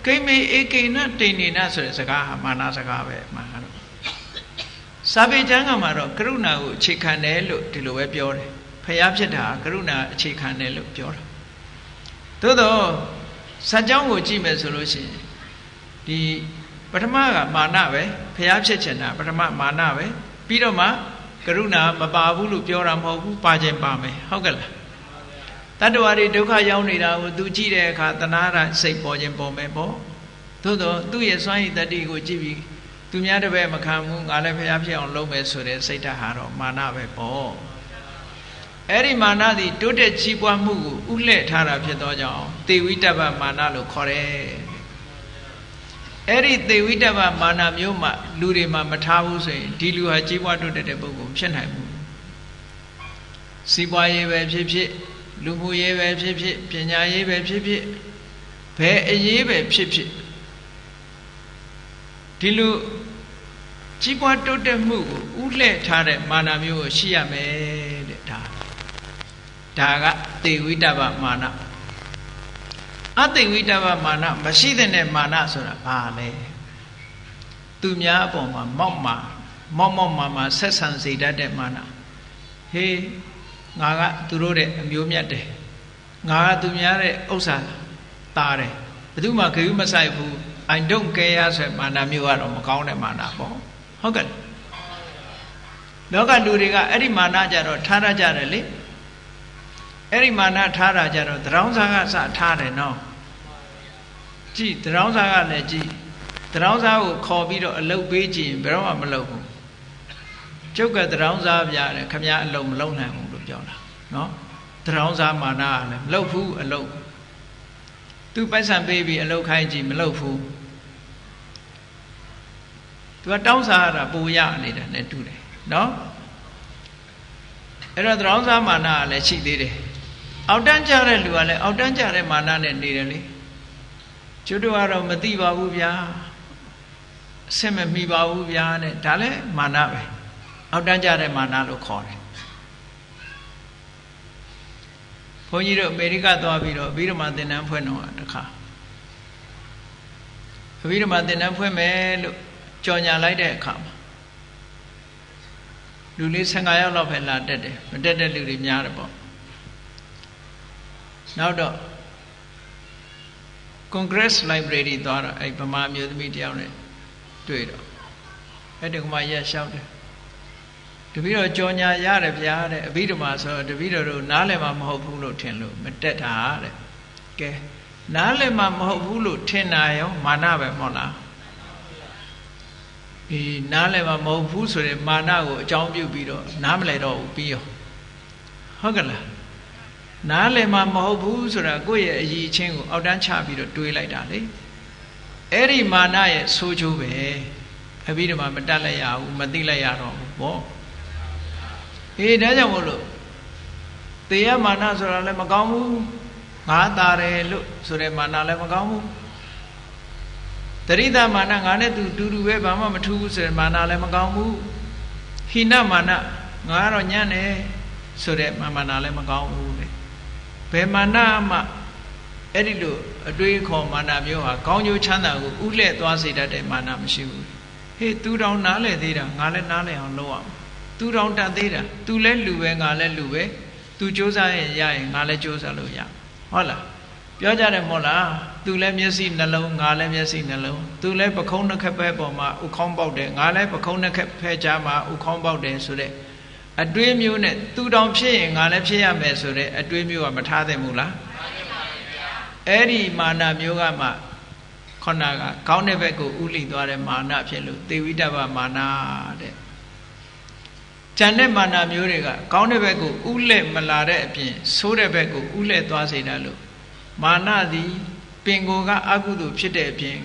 ကိမေဧကေနတိန်နေနဆိုတဲ့စကားဟာမာနစကားပဲမှာတော့စာပေကျမ်းကမှာတော့ကရုဏာကိုအခြေခံတယ်လို့ဒီလိုပဲပြောတယ်ဖះဖြစ်တာကရုဏာအခြေခံတယ်လို့ပြောတာသို့တော့စัจ ကြောင်းကိုကြည့်မယ်ဆိုလို့ရှိရင်ဒီပထမကမာနပဲဖះဖြစ်ချင်တာပထမမာနပဲပြီးတော့မှကရုဏာမပါဘူးလို့ပြောတာမဟုတ်ဘူးပါခြင်းပါမယ်ဟုတ်ကဲ့လားတတ္တဝါတွေဒုက္ခရောက်နေတာကိုသူကြည့်တဲ့အခါတဏှာစိတ်ပေါ်ခြင်းပေါ်မယ်ပေါ့သို့တော့သူ့ရဲ့စွမ်းရည်တတ္တိကိုကြည့်ပြီး သူများတပည့်မခံဘူးငါလည်းဖျားဖြစ်အောင်လုပ်မယ်ဆိုတဲ့စိတ်ဓာတ်ဟာတော့မာနပဲပေါ့အဲ့ဒီမာနသည်တိုးတက်ကြီးပွားမှုကိုဥလှဲ့ထားတာဖြစ်သောကြောင့်သေဝိတ္တပမာနလို့ခေါ်တယ်အဲ့ဒီသေဝိတ္တပမာနမျိုးမှလူတွေမှာမထားဘူးဆိုရင်ဒီလူဟာကြီးပွားတိုးတက်တဲ့ပုဂ္ဂိုလ်ဖြစ်နိုင်ဘူးစီးပွားရေးပဲဖြစ်ဖြစ်လူမှုရေးပဲဖြစ်ဖြစ်ပညာရေးပဲဖြစ်ဖြစ်ဘယ်အရေးပဲဖြစ်ဖြစ်ဒီလိုကြီးပွားတိုးတက်မှုကိုဥလှဲ့ထားတဲ့မာနမျိုးကိုရှိရမယ်တဲ့ဒါကသေဝိတ္တပမာနအသေဝိတ္တပမာနမရှိတဲ့မာနဆိုတာဘာလဲသူများအပေါ်မှာမောက်မာဆက်ဆံစေတတ်တဲ့မာနဟေးငါကသူတို့တဲ့အမျိုးမြတ်တယ်ငါကသူများတဲ့ဥစ္စာတားတယ်ဘယ်သူမှဂရုမစိုက်ဘူး I don't care ဆိုတဲ့မာနမျိုးကတော့မကောင်းတဲ့မာနပေါ့ဟုတ်ကဲ့လောကလူတွေကအဲ့ဒီမာနကြတော့ထားရကြတယ်လေအဲ့ဒီမာနထားတာကြတော့တရောင်းစားကစထားတယ်နော်ကြည့်တရောင်းစားကလည်းကြည့်တရောင်းစားကိုခေါ်ပြီးတော့အလုတ်ပေးကြည့်ရင်ဘယ်တော့မှမလုပ်ဘူးကျုပ်ကတရောင်းစားပြတယ်ခမည်းအလုတ်မလုပ်နိုင်ဘူးလို့ပြောတာနော်တရောင်းစားမာနကလည်းမလုပ်ဘူးအလုတ်သူပိုက်ဆံပေးပြီးအလုတ်ခိုင်းကြည့်မလုပ်ဘူးသူကတောင်းစားရတာပူရနေတာနဲ့တူတယ်နော်အဲ့တော့တရောင်းစားမာနကလည်းရှိသေးတယ်အောက်တန်းကြတဲ့လူကလည်းအောက်တန်းကြတဲ့မာနနဲ့နေတယ်လေကျွတ်တို့ကတော့မသိပါဘူးဗျာအဆင်မမီပါဘူးဗျာတဲ့ဒါလည်းမာနပဲအောက်တန်းကြတဲ့မာနလို့ခေါ်တယ်ဘုန်းကြီးတို့အမေရိကသွားပြီးတော့အဘိဓမ္မာသင်တန်းဖွင့်တော့တခါအဘိဓမ္မာသင်တန်းဖွင့်မယ်လို့ကြော်ညာလိုက်တဲ့အခါမှာလူလေး15ယောက်လောက်ပဲလာတက်တယ်မတက်တဲ့လူတွေများတယ်ပေါ့နောက်တော့ Congress Library သွားတော့အဲ့ဗမာမျိုးသမီးတယောက်နဲ့တွေ့တော့အဲ့ဒီကမှရက်လျှောက်တယ်တပည့်တော်ကြော်ညာရတယ်ဗျာတဲ့အဘိဓမ္မာဆိုတော့တပည့်တော်တို့နားလည်မှာမဟုတ်ဘူးလို့ထင်လို့မတက်တာတဲ့ကဲနားလည်မှာမဟုတ်ဘူးလို့ထင်တာရောမာနပဲမဟုတ်လားဒီနားလည်မှာမဟုတ်ဘူးဆိုတဲ့မာနကိုအကြောင်းပြုပြီးတော့နားမလဲတော့ဘူးပြီးရောဟုတ်ကလားနားလည်မှာမဟုတ်ဘူးဆိုတာကိုယ့်ရဲ့အည်ချင်းကိုအောက်တန်းချပြီးတော့တွေးလိုက်တာလေအဲ့ဒီမာနရဲ့ဆိုးကျိုးပဲအဘိဓမ္မာမတတ်လိုက်ရဘူးမသိလိုက်ရတော့ဘူးပေါ့အေးဒါကြောင့်မို့လို့သေယမာနဆိုတာလည်းမကောင်းဘူးငါတာတယ်လို့ဆိုတဲ့မာနလည်းမကောင်းဘူးတရိသမာနငါနဲ့သူတူတူပဲဘာမှမထူးဘူးဆိုတဲ့မာနလည်းမကောင်းဘူးဟိနမာနငါကတော့ညံ့တယ်ဆိုတဲ့မာနလည်းမကောင်းဘူးလေဘယ်မာနမှအဲ့ဒီလိုအတွေးခေါ်မာနမျိုးဟာကောင်းကျိုးချမ်းသာကိုဥလှဲ့သွားစေတတ်တဲ့မာနမရှိဘူးဟေးသူတောင်နားလဲသေးတာငါလည်းနားလဲအောင်လုပ်အောင်သူတောင်တတ်သေးတာသူလည်းလူပဲငါလည်းလူပဲသူစ조사ရင်ရရင်ငါလည်းစ조사လို့ရဟုတ်လားပြောကြတယ်မဟုတ်လားသူလည်းမျက်စိနှလုံးငါလည်းမျက်စိနှလုံးသူလည်းပခုံးနှစ်ခက်ပဲပေါ်မှာဥခေါင်းပေါက်တယ်ငါလည်းပခုံးနှစ်ခက်ဖဲကြားမှာဥခေါင်းပေါက်တယ်ဆိုတဲ့အတွေးမျိုးနဲ့သူတောင်ဖြစ်ရင်ငါလည်းဖြစ်ရမယ်ဆိုတဲ့အတွေးမျိုးကမထားသင့်ဘူးလားအဲ့ဒီမာနမျိုးကမှခန္ဓာကကောင်းတဲ့ဘက်ကိုဥလိသွားတဲ့မာနဖြစ်လို့သေဝိတ္တပမာနတဲ့ကျန်တဲ့မာနမျိုးတွေကကောင်းတဲ့ဘက်ကိုဥလှဲ့မလာတဲ့အပြင်ဆိုးတဲ့ဘက်ကိုဥလှဲ့သွားစေတယ်လို့မာနသည်ပင်ကိုကအကုသိုလ်ဖြစ်တဲ့အပြင်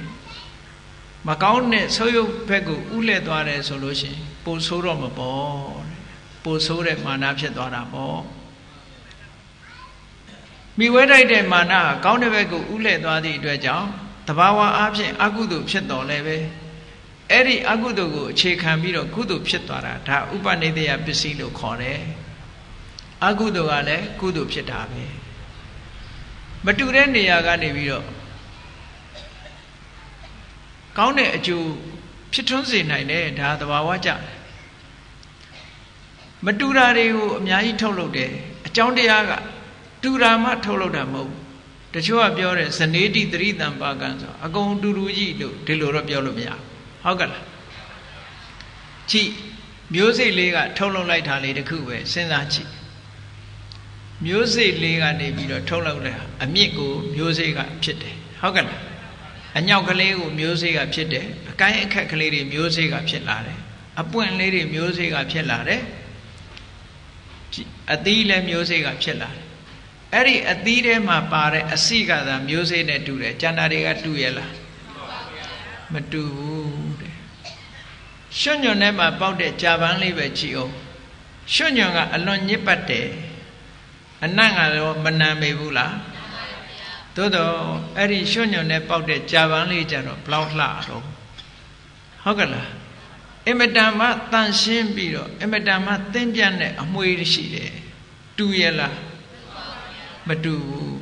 မကောင်းတဲ့ဆိုးရုပ်ဘက်ကိုဥလှဲ့သွားတယ်ဆိုလို့ရှိရင်ပိုဆိုးတော့မပေါ်ပိုဆိုးတဲ့မာနဖြစ်သွားတာပေါ့မိဝဲတိုက်တဲ့မာနကကောင်းတဲ့ဘက်ကိုဥလှဲ့သွားသည့်အတွက်ကြောင့်တဘာဝအားဖြင့်အကုသိုလ်ဖြစ်တော်လဲပဲအဲ့ဒီအကုသိုလ်ကိုအခြေခံပြီးတော့ကုသိုလ်ဖြစ်သွားတာဒါဥပနိဒေယပစ္စည်းလို့ခေါ်တယ်အကုသိုလ်ကလည်းကုသိုလ်ဖြစ်တာပဲမတူတဲ့နေရာကနေပြီးတော့ကောင်းတဲ့အကျိုးဖြစ်ထွန်းစေနိုင်တယ်ဒါသဘာဝကြတယ်မတူတာတွေကိုအများကြီးထုတ်လုပ်တယ်အကြောင်းတရားကတူတာမှထုတ်လုပ်တာမဟုတ်ဘူးတချို့ကပြောတယ်ဇနေတိသတိတံပါကံဆိုအကုန်တူတူကြီးလို့ဒီလိုတော့ပြောလို့မရဟုတ်ကလားကြည့်မျိုးစိတ်လေးကထုတ်လုပ်လိုက်တာလေးတခုပဲစဉ်းစားကြည့်မျိုးစိတ်လေးကနေပြီးတော့ထုတ်လုပ်လိုက်အမြင့်ကိုမျိုးစိတ်ကဖြစ်တယ်ဟုတ်ကလား အညောက်ကလေးကိုမျိုးစေ့ကဖြစ်တယ်အကိုင်းအခက်ကလေးတွေမျိုးစေ့ကဖြစ်လာတယ်အပွင့်လေးတွေမျိုးစေ့ကဖြစ်လာတယ်အသီးလည်းမျိုးစေ့ကဖြစ်လာတယ်အဲ့ဒီအသီးထဲမှာပါတဲ့အစိကသာမျိုးစေ့နဲ့တူတယ်ကျန်တာတွေကတူရဲ့လားမတူဘူးတဲ့ရွှွညွန်ထဲမှာပေါက်တဲ့ကြာပန်းလေးပဲကြည့်အောင်ရွှွညွန်ကအလွန်ညစ်ပတ်တယ်အနံ့ကတော့မနံပေဘူးလားသို့တော့အဲ့ဒီရွှွညွန်နဲ့ပေါက်တဲ့ကြာပန်းလေးကြတော့ဘလောက်လှတော့ဟုတ်ကလားအမတန်မှတန်ရှင်းပြီးတော့အမတန်မှသင်ပြတ်တဲ့အမွှေးရှိတယ်တူရဲ့လားမတူဘူး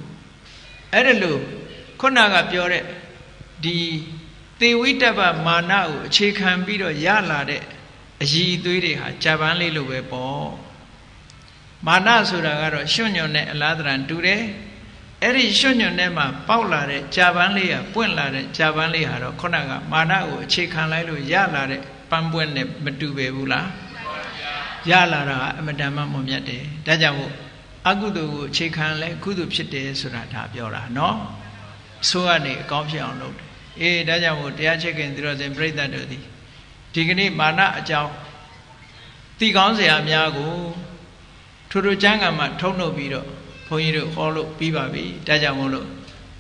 အဲ့ဒါလို့ခုနကပြောတဲ့ဒီသေဝိတ္တပမာနကိုအခြေခံပြီးတော့ရလာတဲ့အရည်အသွေးတွေဟာဂျပန်လေးလိုပဲပေါ့မာနဆိုတာကတော့ရွှွညွန်နဲ့အလားတရံတူတယ်အဲ့ဒီရွှွညွန်ထဲမှာပေါက်လာတဲ့ဂျပန်လေးကပွင့်လာတဲ့ဂျပန်လေးဟာတော့ခုနကမာနကိုအခြေခံလိုက်လို့ရလာတဲ့ပန်းပွင့်နဲ့မတူပဲဘူးလားရလာတာအမတန်မှမွန်မြတ်တယ်ဒါကြောင့်မို့အကုသိုလ်ကိုအခြေခံလဲကုသိုလ်ဖြစ်တယ်ဆိုတာဒါပြောတာနော်ဆိုကနေအကောင်းဖြစ်အောင်လုပ်တယ်အေးဒါကြောင့်မို့တရားချစ်ခင်သူတော်စင်ပြိဿတ်တို့သည်ဒီကနေ့မာနအကြောင်းသိကောင်းစရာများကိုထိုကျမ်းဂန်မှာထုံနှုတ်ပြီးတော့ဘုန်းကြီးတို့ဟောလို့ပြီးပါပြီဒါကြောင့်မို့လို့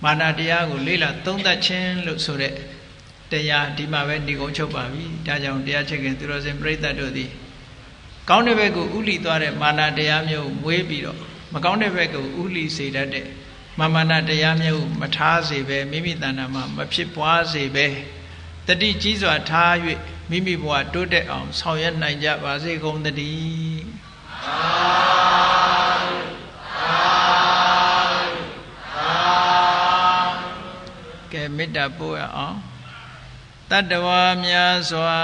မာနတရားကိုလေ့လာသုံးသပ်ခြင်းလို့ဆိုတဲ့တရားဒီမှာပဲဒီကုန်းချုပ်ပါပြီဒါကြောင့်တရားချစ်ခင်သူတော်စင်ပြိဿတ်တို့သည်ကောင်းတဲ့ဘက်ကိုဥလီသွားတဲ့မာနတရားမျိုးမွေးပြီးတော့မကောင်းတဲ့ဘက်ကိုဥလီစေတတ်တဲ့မာနတရားမျိုးမထားစေပဲမိမိတဏ္ဍာမှာမဖြစ်ပွားစေပဲတတိကြီးစွာထား၍မိမိဘဝတိုးတက်အောင်ဆောင်ရွက်နိုင်ကြပါစေကုန်သတည်းကဲမေတ္တာပို့ရအောင်တတ္တဝါများစွာ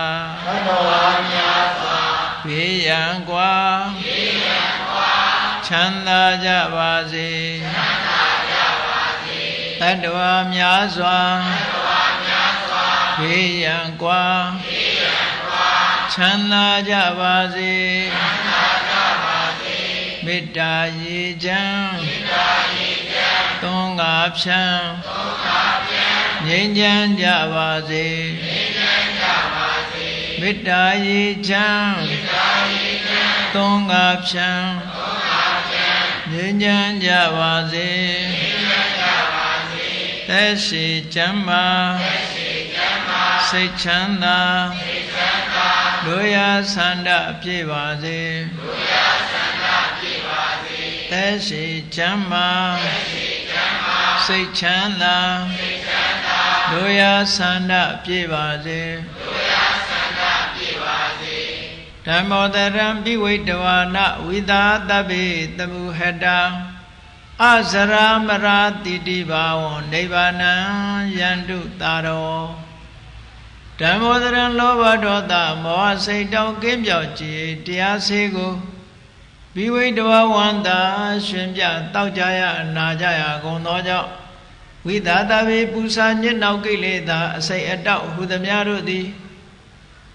ဘေးရန်ကွာချမ်းသာကြပါစေတတ္တဝါများစွာဘေးရန်ကွာချမ်းသာကြပါစေမေတ္တာရေချမ်းသုံးငါဖြန်းငြိမ်းချမ်းကြပါစေမေတ္တာရေချမ်းသုံးငါဖြန်းငြိမ်းချမ်းကြပါစေသက်ရှိချမ်းသာစိတ်ချမ်းသာလူရဆန္ဒပြည့်ပါစေသက်ရှိချမ်းသာစိတ်ချမ်းသာလူရဆန္ဒပြည့်ပါစေဓမ္မောတရံပိဝိတဝါနဝိသာတဗ္ဗေတမုဟတံအဇရာမရာတိတိဘာဝံနိဗ္ဗာနံယန္တုတာရောဓမ္မောတရံလောဘဒေါသမောဟစိတ်တောင်းကင်းပြောက်ကြည်တရားစေကိုပိဝိတဝါဝန္တာရှင်ပြတောက်ကြရအနာကြရကုန်သောကြောင့်ဝိသာတဗ္ဗေပူဇာညစ်နောက်ကိလေသာအစိတ်အတောက်ဟုသမျှတို့သည်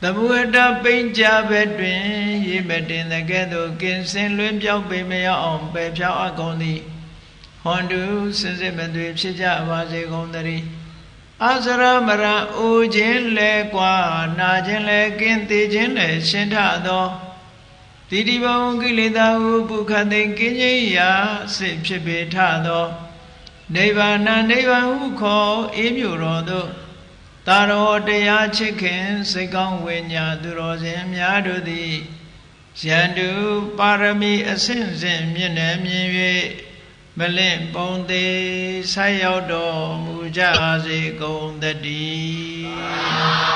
သမုဟတပိဉ္ကြဘက်တွင်ရေမတင်တဲ့ကဲ့သို့ကင်းစင်လွင်ပြောင်းပေမရောက်အောင်ပယ်ဖြောင်းအပ်ကုန်သည်ဟွန်တုစင်စစ်မသွေဖြစ်ကြပါစေကုန်သတည်းအစရမရအိုခြင်းလဲကွာနာခြင်းလဲကင်းသေးခြင်းလဲရှင်းထသောတိတိဘဝကိလေသာဟုပုခတ်သိကင်းခြင်းရာစစ်ဖြစ်ပေထသောနိဗ္ဗာန်နိဗ္ဗာန်ဟုခေါ်အေးမြူတော်သို့တာရောတရားချစ်ခင်စိတ်ကောင်းဝိညာသူတော်စင်များတို့သည်ယန္တုပါရမီအစဉ်စဉ်မြင့်နေမြင်၍မလင့်ပုံသေးဆိုက်ရောက်တော်မူကြစေကုန်သတည်း